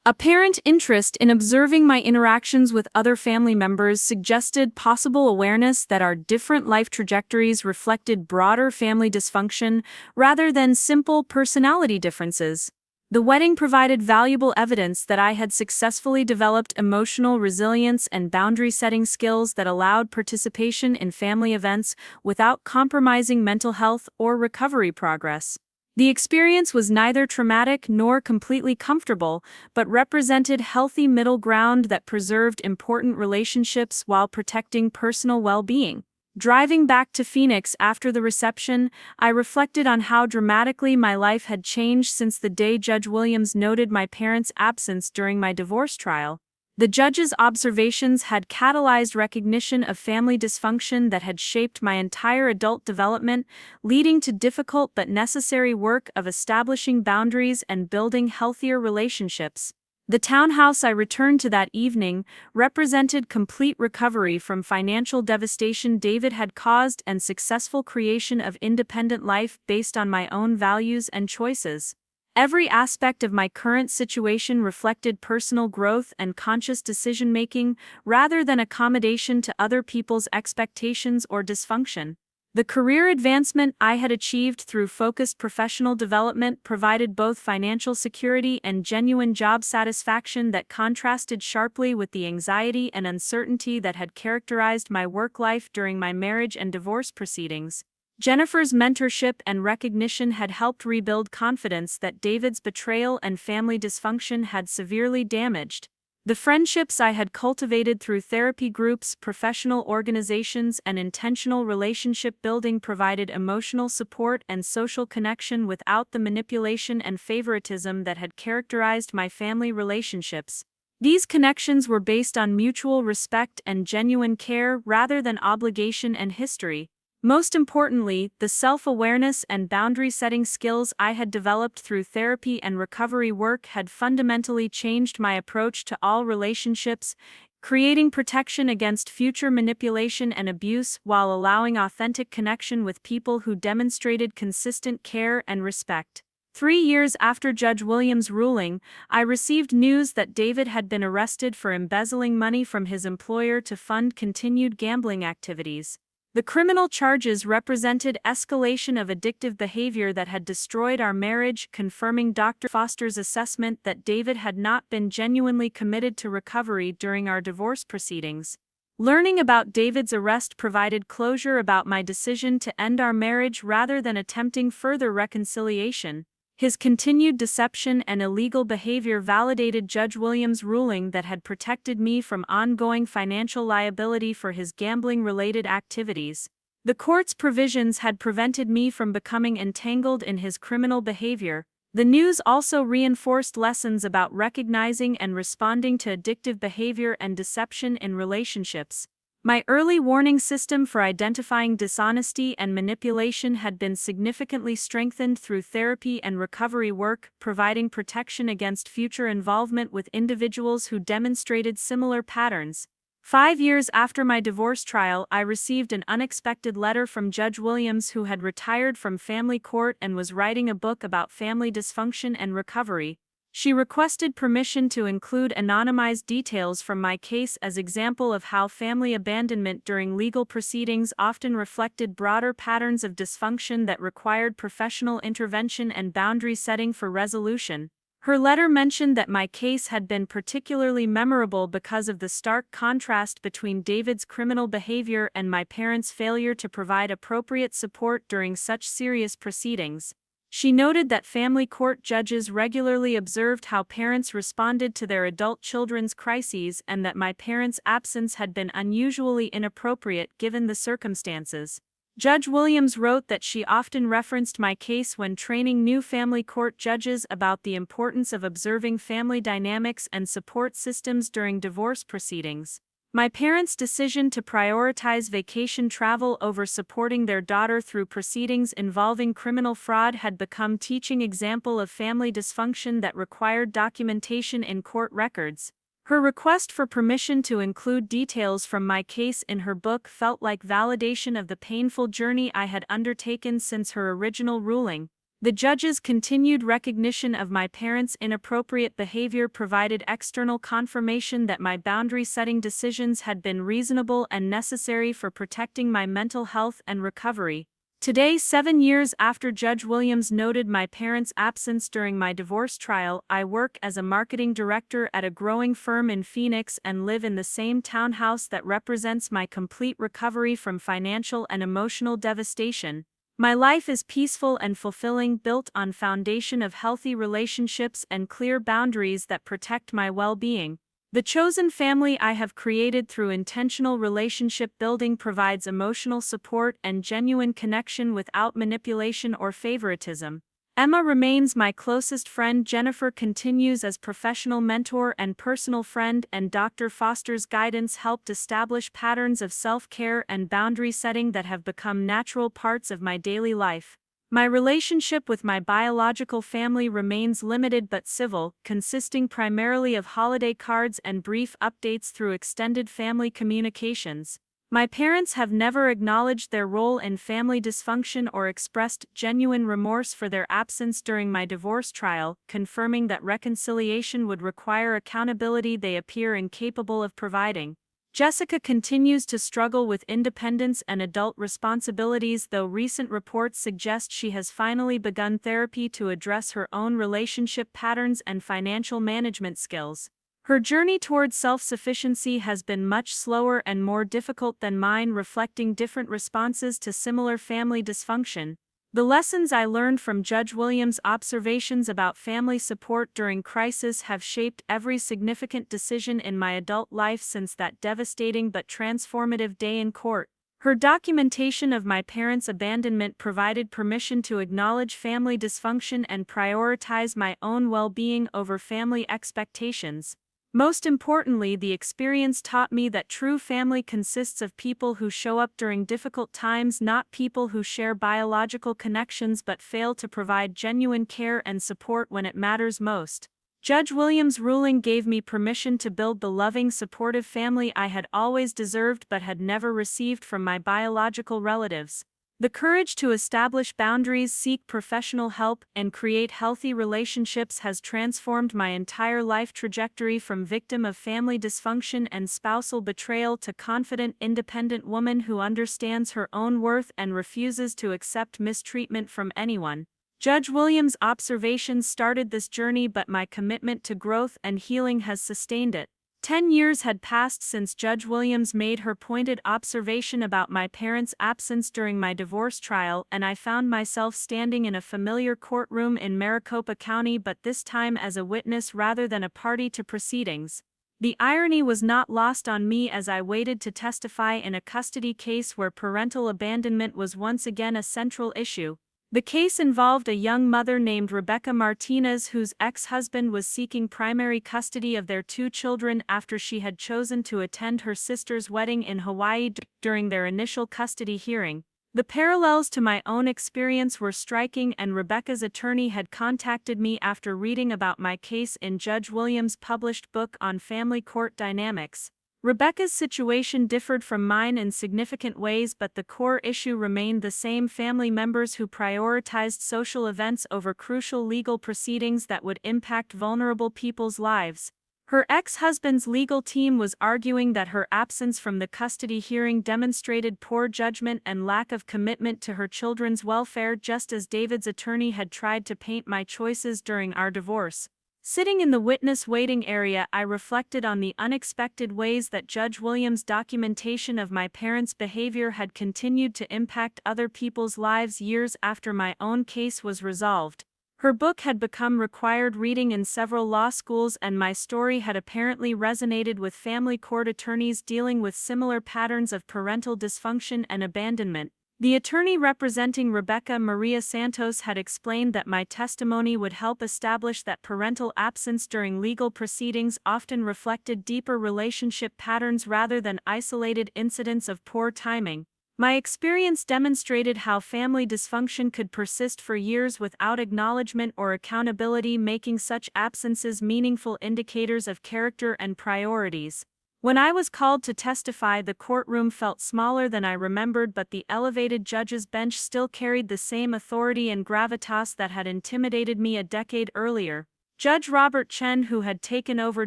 Apparent interest in observing my interactions with other family members suggested possible awareness that our different life trajectories reflected broader family dysfunction rather than simple personality differences. The wedding provided valuable evidence that I had successfully developed emotional resilience and boundary-setting skills that allowed participation in family events without compromising mental health or recovery progress. The experience was neither traumatic nor completely comfortable, but represented healthy middle ground that preserved important relationships while protecting personal well-being. Driving back to Phoenix after the reception, I reflected on how dramatically my life had changed since the day Judge Williams noted my parents' absence during my divorce trial. The judge's observations had catalyzed recognition of family dysfunction that had shaped my entire adult development, leading to difficult but necessary work of establishing boundaries and building healthier relationships. The townhouse I returned to that evening represented complete recovery from financial devastation David had caused and successful creation of independent life based on my own values and choices. Every aspect of my current situation reflected personal growth and conscious decision-making rather than accommodation to other people's expectations or dysfunction. The career advancement I had achieved through focused professional development provided both financial security and genuine job satisfaction that contrasted sharply with the anxiety and uncertainty that had characterized my work life during my marriage and divorce proceedings. Jennifer's mentorship and recognition had helped rebuild confidence that David's betrayal and family dysfunction had severely damaged. The friendships I had cultivated through therapy groups, professional organizations, and intentional relationship building provided emotional support and social connection without the manipulation and favoritism that had characterized my family relationships. These connections were based on mutual respect and genuine care rather than obligation and history. Most importantly, the self-awareness and boundary-setting skills I had developed through therapy and recovery work had fundamentally changed my approach to all relationships, creating protection against future manipulation and abuse while allowing authentic connection with people who demonstrated consistent care and respect. 3 years after Judge Williams' ruling, I received news that David had been arrested for embezzling money from his employer to fund continued gambling activities. The criminal charges represented escalation of addictive behavior that had destroyed our marriage, confirming Dr. Foster's assessment that David had not been genuinely committed to recovery during our divorce proceedings. Learning about David's arrest provided closure about my decision to end our marriage rather than attempting further reconciliation. His continued deception and illegal behavior validated Judge Williams' ruling that had protected me from ongoing financial liability for his gambling-related activities. The court's provisions had prevented me from becoming entangled in his criminal behavior. The news also reinforced lessons about recognizing and responding to addictive behavior and deception in relationships. My early warning system for identifying dishonesty and manipulation had been significantly strengthened through therapy and recovery work, providing protection against future involvement with individuals who demonstrated similar patterns. 5 years after my divorce trial, I received an unexpected letter from Judge Williams, who had retired from family court and was writing a book about family dysfunction and recovery. She requested permission to include anonymized details from my case as example of how family abandonment during legal proceedings often reflected broader patterns of dysfunction that required professional intervention and boundary setting for resolution. Her letter mentioned that my case had been particularly memorable because of the stark contrast between David's criminal behavior and my parents' failure to provide appropriate support during such serious proceedings. She noted that family court judges regularly observed how parents responded to their adult children's crises and that my parents' absence had been unusually inappropriate given the circumstances. Judge Williams wrote that she often referenced my case when training new family court judges about the importance of observing family dynamics and support systems during divorce proceedings. My parents' decision to prioritize vacation travel over supporting their daughter through proceedings involving criminal fraud had become a teaching example of family dysfunction that required documentation in court records. Her request for permission to include details from my case in her book felt like validation of the painful journey I had undertaken since her original ruling. The judge's continued recognition of my parents' inappropriate behavior provided external confirmation that my boundary-setting decisions had been reasonable and necessary for protecting my mental health and recovery. Today, 7 years after Judge Williams noted my parents' absence during my divorce trial, I work as a marketing director at a growing firm in Phoenix and live in the same townhouse that represents my complete recovery from financial and emotional devastation. My life is peaceful and fulfilling, built on a foundation of healthy relationships and clear boundaries that protect my well-being. The chosen family I have created through intentional relationship building provides emotional support and genuine connection without manipulation or favoritism. Emma remains my closest friend. Jennifer continues as professional mentor and personal friend, and Dr. Foster's guidance helped establish patterns of self-care and boundary setting that have become natural parts of my daily life. My relationship with my biological family remains limited but civil, consisting primarily of holiday cards and brief updates through extended family communications. My parents have never acknowledged their role in family dysfunction or expressed genuine remorse for their absence during my divorce trial, confirming that reconciliation would require accountability they appear incapable of providing. Jessica continues to struggle with independence and adult responsibilities, though recent reports suggest she has finally begun therapy to address her own relationship patterns and financial management skills. Her journey towards self-sufficiency has been much slower and more difficult than mine, reflecting different responses to similar family dysfunction. The lessons I learned from Judge Williams' observations about family support during crisis have shaped every significant decision in my adult life since that devastating but transformative day in court. Her documentation of my parents' abandonment provided permission to acknowledge family dysfunction and prioritize my own well-being over family expectations. Most importantly, the experience taught me that true family consists of people who show up during difficult times, not people who share biological connections but fail to provide genuine care and support when it matters most. Judge Williams' ruling gave me permission to build the loving, supportive family I had always deserved but had never received from my biological relatives. The courage to establish boundaries, seek professional help, and create healthy relationships has transformed my entire life trajectory from victim of family dysfunction and spousal betrayal to confident, independent woman who understands her own worth and refuses to accept mistreatment from anyone. Judge Williams' observations started this journey, but my commitment to growth and healing has sustained it. 10 years had passed since Judge Williams made her pointed observation about my parents' absence during my divorce trial, and I found myself standing in a familiar courtroom in Maricopa County, but this time as a witness rather than a party to proceedings. The irony was not lost on me as I waited to testify in a custody case where parental abandonment was once again a central issue. The case involved a young mother named Rebecca Martinez whose ex-husband was seeking primary custody of their 2 children after she had chosen to attend her sister's wedding in Hawaii during their initial custody hearing. The parallels to my own experience were striking, and Rebecca's attorney had contacted me after reading about my case in Judge Williams' published book on family court dynamics. Rebecca's situation differed from mine in significant ways, but the core issue remained the same: family members who prioritized social events over crucial legal proceedings that would impact vulnerable people's lives. Her ex-husband's legal team was arguing that her absence from the custody hearing demonstrated poor judgment and lack of commitment to her children's welfare, just as David's attorney had tried to paint my choices during our divorce. Sitting in the witness waiting area, I reflected on the unexpected ways that Judge Williams' documentation of my parents' behavior had continued to impact other people's lives years after my own case was resolved. Her book had become required reading in several law schools, and my story had apparently resonated with family court attorneys dealing with similar patterns of parental dysfunction and abandonment. The attorney representing Rebecca, Maria Santos, had explained that my testimony would help establish that parental absence during legal proceedings often reflected deeper relationship patterns rather than isolated incidents of poor timing. My experience demonstrated how family dysfunction could persist for years without acknowledgement or accountability, making such absences meaningful indicators of character and priorities. When I was called to testify, the courtroom felt smaller than I remembered, but the elevated judge's bench still carried the same authority and gravitas that had intimidated me a decade earlier. Judge Robert Chen, who had taken over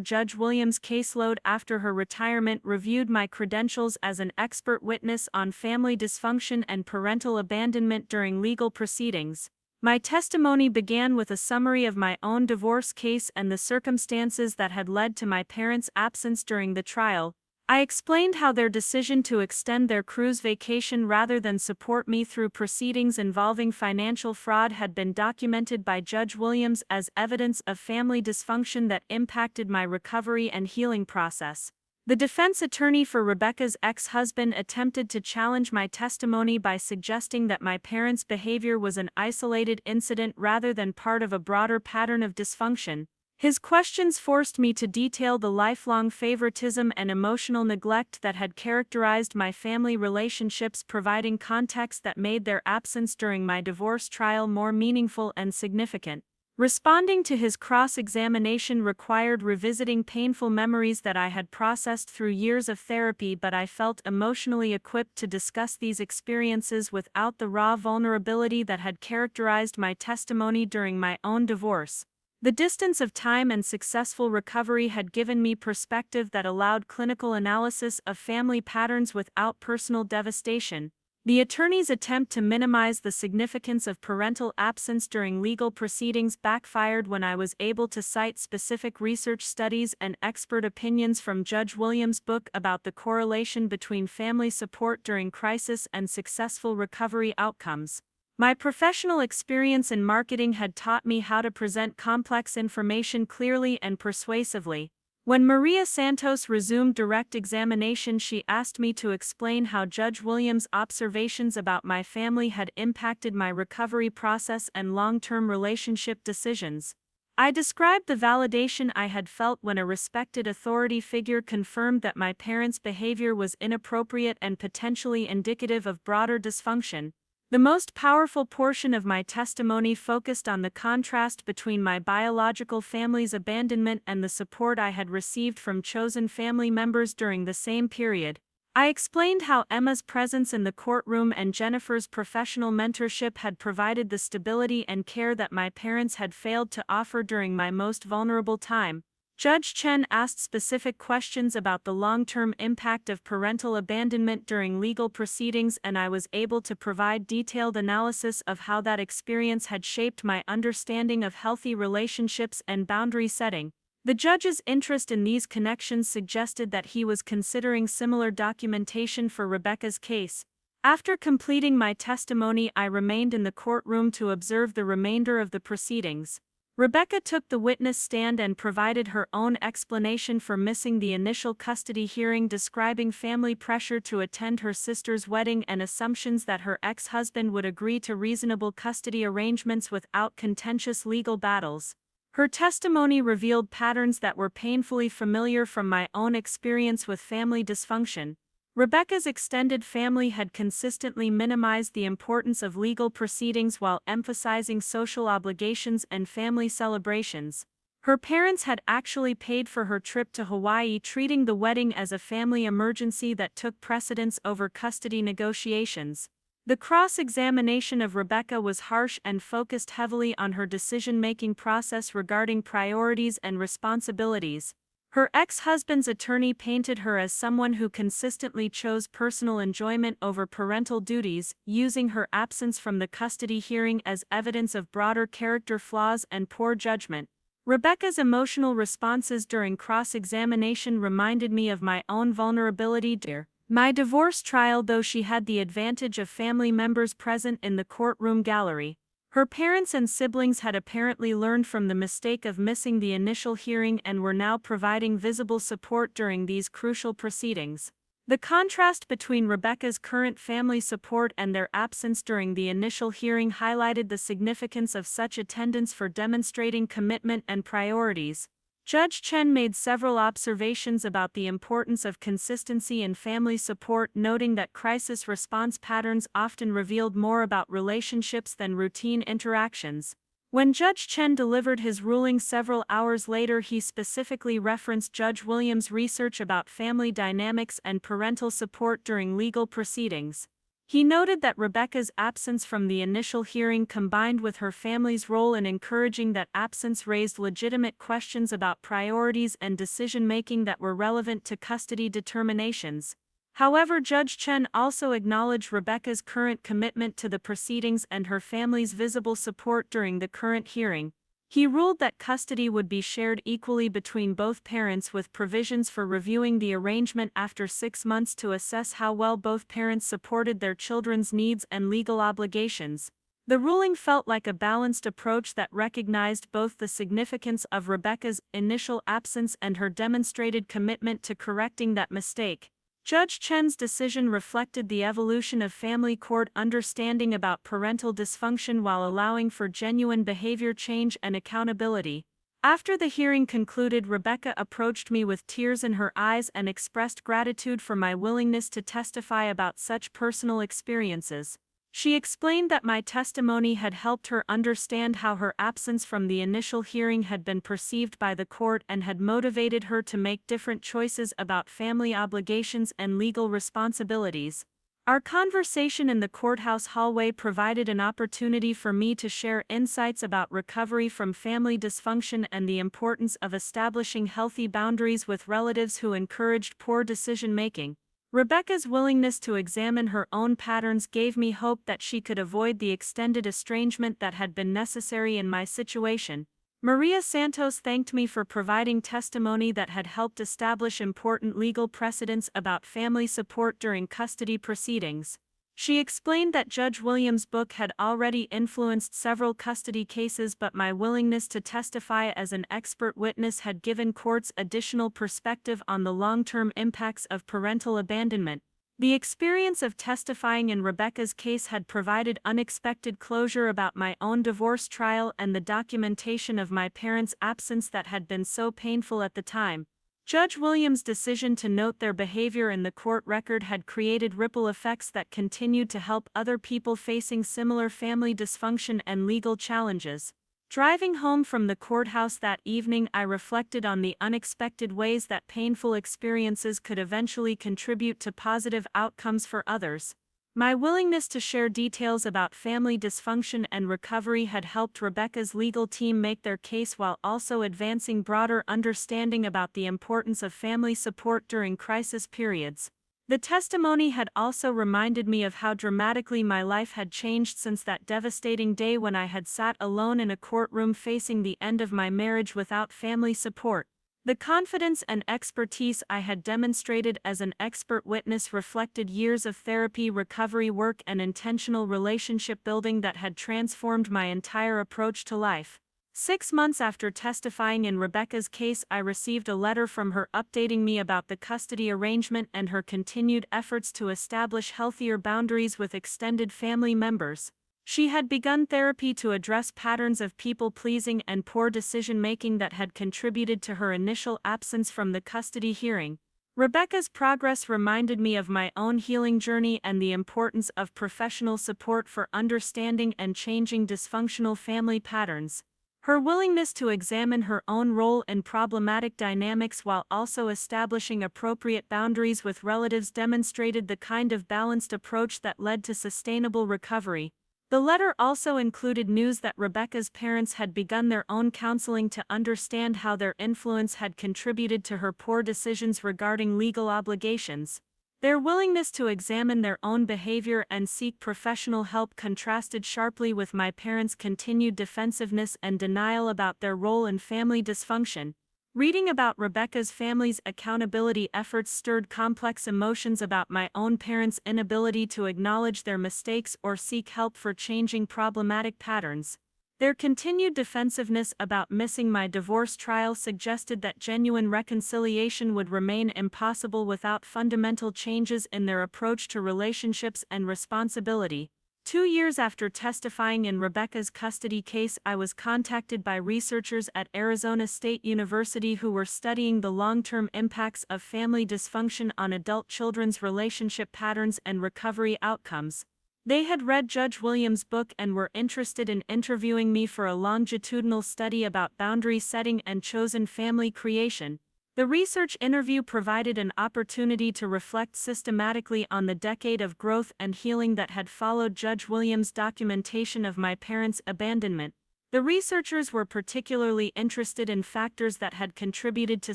Judge Williams' caseload after her retirement, reviewed my credentials as an expert witness on family dysfunction and parental abandonment during legal proceedings. My testimony began with a summary of my own divorce case and the circumstances that had led to my parents' absence during the trial. I explained how their decision to extend their cruise vacation rather than support me through proceedings involving financial fraud had been documented by Judge Williams as evidence of family dysfunction that impacted my recovery and healing process. The defense attorney for Rebecca's ex-husband attempted to challenge my testimony by suggesting that my parents' behavior was an isolated incident rather than part of a broader pattern of dysfunction. His questions forced me to detail the lifelong favoritism and emotional neglect that had characterized my family relationships, providing context that made their absence during my divorce trial more meaningful and significant. Responding to his cross-examination required revisiting painful memories that I had processed through years of therapy, but I felt emotionally equipped to discuss these experiences without the raw vulnerability that had characterized my testimony during my own divorce. The distance of time and successful recovery had given me perspective that allowed clinical analysis of family patterns without personal devastation. The attorney's attempt to minimize the significance of parental absence during legal proceedings backfired when I was able to cite specific research studies and expert opinions from Judge Williams' book about the correlation between family support during crisis and successful recovery outcomes. My professional experience in marketing had taught me how to present complex information clearly and persuasively. When Maria Santos resumed direct examination, she asked me to explain how Judge Williams' observations about my family had impacted my recovery process and long-term relationship decisions. I described the validation I had felt when a respected authority figure confirmed that my parents' behavior was inappropriate and potentially indicative of broader dysfunction. The most powerful portion of my testimony focused on the contrast between my biological family's abandonment and the support I had received from chosen family members during the same period. I explained how Emma's presence in the courtroom and Jennifer's professional mentorship had provided the stability and care that my parents had failed to offer during my most vulnerable time. Judge Chen asked specific questions about the long-term impact of parental abandonment during legal proceedings, and I was able to provide detailed analysis of how that experience had shaped my understanding of healthy relationships and boundary setting. The judge's interest in these connections suggested that he was considering similar documentation for Rebecca's case. After completing my testimony, I remained in the courtroom to observe the remainder of the proceedings. Rebecca took the witness stand and provided her own explanation for missing the initial custody hearing, describing family pressure to attend her sister's wedding and assumptions that her ex-husband would agree to reasonable custody arrangements without contentious legal battles. Her testimony revealed patterns that were painfully familiar from my own experience with family dysfunction. Rebecca's extended family had consistently minimized the importance of legal proceedings while emphasizing social obligations and family celebrations. Her parents had actually paid for her trip to Hawaii, treating the wedding as a family emergency that took precedence over custody negotiations. The cross-examination of Rebecca was harsh and focused heavily on her decision-making process regarding priorities and responsibilities. Her ex-husband's attorney painted her as someone who consistently chose personal enjoyment over parental duties, using her absence from the custody hearing as evidence of broader character flaws and poor judgment. Rebecca's emotional responses during cross-examination reminded me of my own vulnerability during my divorce trial, though she had the advantage of family members present in the courtroom gallery. Her parents and siblings had apparently learned from the mistake of missing the initial hearing and were now providing visible support during these crucial proceedings. The contrast between Rebecca's current family support and their absence during the initial hearing highlighted the significance of such attendance for demonstrating commitment and priorities. Judge Chen made several observations about the importance of consistency in family support, noting that crisis response patterns often revealed more about relationships than routine interactions. When Judge Chen delivered his ruling several hours later, he specifically referenced Judge Williams' research about family dynamics and parental support during legal proceedings. He noted that Rebecca's absence from the initial hearing, combined with her family's role in encouraging that absence, raised legitimate questions about priorities and decision-making that were relevant to custody determinations. However, Judge Chen also acknowledged Rebecca's current commitment to the proceedings and her family's visible support during the current hearing. He ruled that custody would be shared equally between both parents, with provisions for reviewing the arrangement after 6 months to assess how well both parents supported their children's needs and legal obligations. The ruling felt like a balanced approach that recognized both the significance of Rebecca's initial absence and her demonstrated commitment to correcting that mistake. Judge Chen's decision reflected the evolution of family court understanding about parental dysfunction while allowing for genuine behavior change and accountability. After the hearing concluded, Rebecca approached me with tears in her eyes and expressed gratitude for my willingness to testify about such personal experiences. She explained that my testimony had helped her understand how her absence from the initial hearing had been perceived by the court and had motivated her to make different choices about family obligations and legal responsibilities. Our conversation in the courthouse hallway provided an opportunity for me to share insights about recovery from family dysfunction and the importance of establishing healthy boundaries with relatives who encouraged poor decision-making. Rebecca's willingness to examine her own patterns gave me hope that she could avoid the extended estrangement that had been necessary in my situation. Maria Santos thanked me for providing testimony that had helped establish important legal precedents about family support during custody proceedings. She explained that Judge Williams' book had already influenced several custody cases, but my willingness to testify as an expert witness had given courts additional perspective on the long-term impacts of parental abandonment. The experience of testifying in Rebecca's case had provided unexpected closure about my own divorce trial and the documentation of my parents' absence that had been so painful at the time. Judge Williams' decision to note their behavior in the court record had created ripple effects that continued to help other people facing similar family dysfunction and legal challenges. Driving home from the courthouse that evening, I reflected on the unexpected ways that painful experiences could eventually contribute to positive outcomes for others. My willingness to share details about family dysfunction and recovery had helped Rebecca's legal team make their case while also advancing broader understanding about the importance of family support during crisis periods. The testimony had also reminded me of how dramatically my life had changed since that devastating day when I had sat alone in a courtroom facing the end of my marriage without family support. The confidence and expertise I had demonstrated as an expert witness reflected years of therapy, recovery work, and intentional relationship building that had transformed my entire approach to life. 6 months after testifying in Rebecca's case, I received a letter from her updating me about the custody arrangement and her continued efforts to establish healthier boundaries with extended family members. She had begun therapy to address patterns of people-pleasing and poor decision-making that had contributed to her initial absence from the custody hearing. Rebecca's progress reminded me of my own healing journey and the importance of professional support for understanding and changing dysfunctional family patterns. Her willingness to examine her own role in problematic dynamics while also establishing appropriate boundaries with relatives demonstrated the kind of balanced approach that led to sustainable recovery. The letter also included news that Rebecca's parents had begun their own counseling to understand how their influence had contributed to her poor decisions regarding legal obligations. Their willingness to examine their own behavior and seek professional help contrasted sharply with my parents' continued defensiveness and denial about their role in family dysfunction. Reading about Rebecca's family's accountability efforts stirred complex emotions about my own parents' inability to acknowledge their mistakes or seek help for changing problematic patterns. Their continued defensiveness about missing my divorce trial suggested that genuine reconciliation would remain impossible without fundamental changes in their approach to relationships and responsibility. 2 years after testifying in Rebecca's custody case, I was contacted by researchers at Arizona State University who were studying the long-term impacts of family dysfunction on adult children's relationship patterns and recovery outcomes. They had read Judge Williams' book and were interested in interviewing me for a longitudinal study about boundary setting and chosen family creation. The research interview provided an opportunity to reflect systematically on the decade of growth and healing that had followed Judge Williams' documentation of my parents' abandonment. The researchers were particularly interested in factors that had contributed to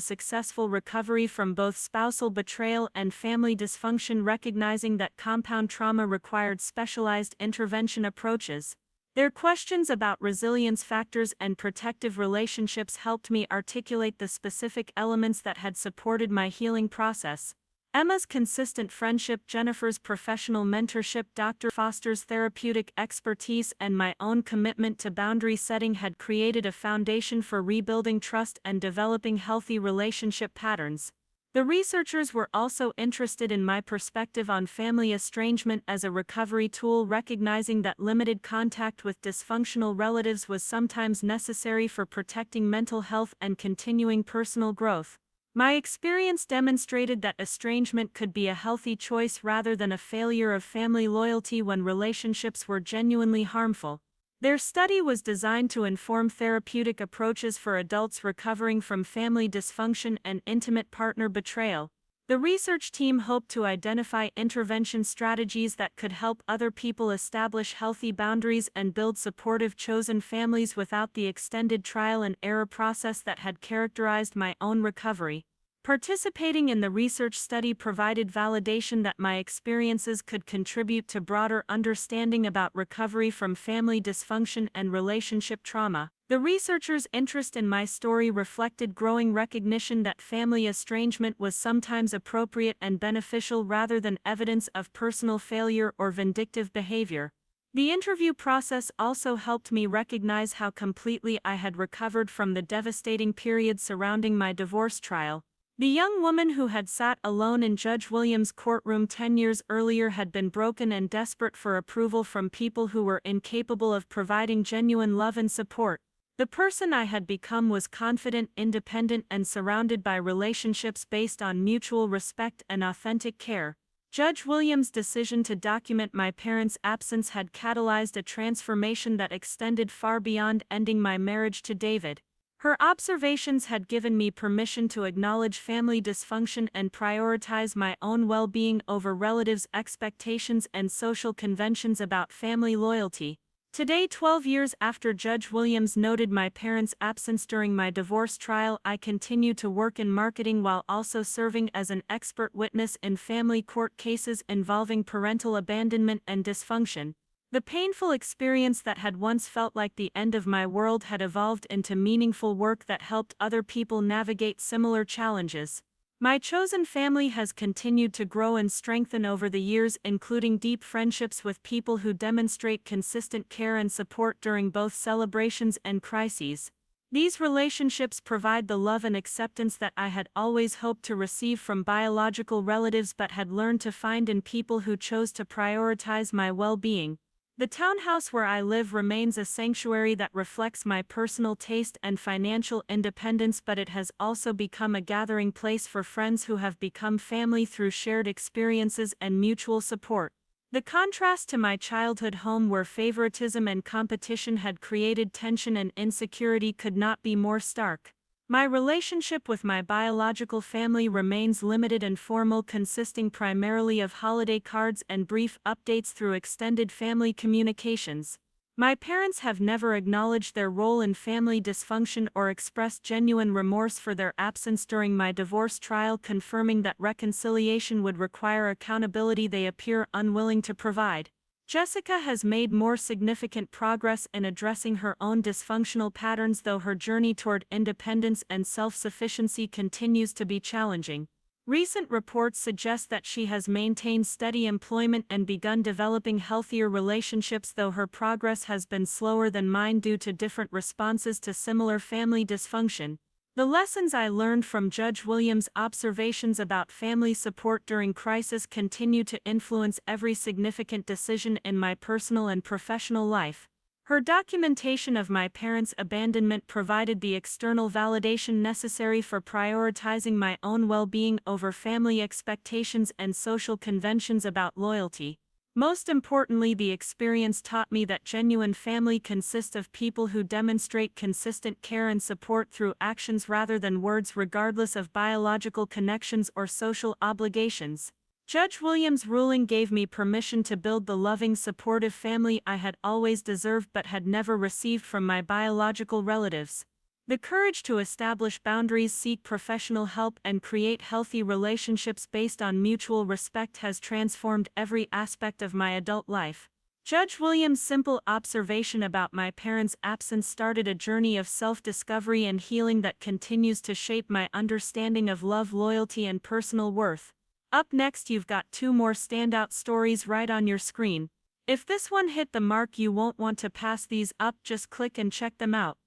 successful recovery from both spousal betrayal and family dysfunction, recognizing that compound trauma required specialized intervention approaches. Their questions about resilience factors and protective relationships helped me articulate the specific elements that had supported my healing process. Emma's consistent friendship, Jennifer's professional mentorship, Dr. Foster's therapeutic expertise, and my own commitment to boundary setting had created a foundation for rebuilding trust and developing healthy relationship patterns. The researchers were also interested in my perspective on family estrangement as a recovery tool, recognizing that limited contact with dysfunctional relatives was sometimes necessary for protecting mental health and continuing personal growth. My experience demonstrated that estrangement could be a healthy choice rather than a failure of family loyalty when relationships were genuinely harmful. Their study was designed to inform therapeutic approaches for adults recovering from family dysfunction and intimate partner betrayal. The research team hoped to identify intervention strategies that could help other people establish healthy boundaries and build supportive chosen families without the extended trial and error process that had characterized my own recovery. Participating in the research study provided validation that my experiences could contribute to broader understanding about recovery from family dysfunction and relationship trauma. The researchers' interest in my story reflected growing recognition that family estrangement was sometimes appropriate and beneficial rather than evidence of personal failure or vindictive behavior. The interview process also helped me recognize how completely I had recovered from the devastating period surrounding my divorce trial. The young woman who had sat alone in Judge Williams' courtroom 10 years earlier had been broken and desperate for approval from people who were incapable of providing genuine love and support. The person I had become was confident, independent, and surrounded by relationships based on mutual respect and authentic care. Judge Williams' decision to document my parents' absence had catalyzed a transformation that extended far beyond ending my marriage to David. Her observations had given me permission to acknowledge family dysfunction and prioritize my own well-being over relatives' expectations and social conventions about family loyalty. Today, 12 years after Judge Williams noted my parents' absence during my divorce trial, I continue to work in marketing while also serving as an expert witness in family court cases involving parental abandonment and dysfunction. The painful experience that had once felt like the end of my world had evolved into meaningful work that helped other people navigate similar challenges. My chosen family has continued to grow and strengthen over the years, including deep friendships with people who demonstrate consistent care and support during both celebrations and crises. These relationships provide the love and acceptance that I had always hoped to receive from biological relatives but had learned to find in people who chose to prioritize my well-being. The townhouse where I live remains a sanctuary that reflects my personal taste and financial independence, but it has also become a gathering place for friends who have become family through shared experiences and mutual support. The contrast to my childhood home where favoritism and competition had created tension and insecurity could not be more stark. My relationship with my biological family remains limited and formal, consisting primarily of holiday cards and brief updates through extended family communications. My parents have never acknowledged their role in family dysfunction or expressed genuine remorse for their absence during my divorce trial, confirming that reconciliation would require accountability they appear unwilling to provide. Jessica has made more significant progress in addressing her own dysfunctional patterns, though her journey toward independence and self-sufficiency continues to be challenging. Recent reports suggest that she has maintained steady employment and begun developing healthier relationships, though her progress has been slower than mine due to different responses to similar family dysfunction. The lessons I learned from Judge Williams' observations about family support during crisis continue to influence every significant decision in my personal and professional life. Her documentation of my parents' abandonment provided the external validation necessary for prioritizing my own well-being over family expectations and social conventions about loyalty. Most importantly, the experience taught me that genuine family consists of people who demonstrate consistent care and support through actions rather than words, regardless of biological connections or social obligations. Judge Williams' ruling gave me permission to build the loving, supportive family I had always deserved but had never received from my biological relatives. The courage to establish boundaries, seek professional help, and create healthy relationships based on mutual respect has transformed every aspect of my adult life. Judge Williams' simple observation about my parents' absence started a journey of self-discovery and healing that continues to shape my understanding of love, loyalty, and personal worth. Up next, you've got 2 more standout stories right on your screen. If this one hit the mark, you won't want to pass these up, just click and check them out.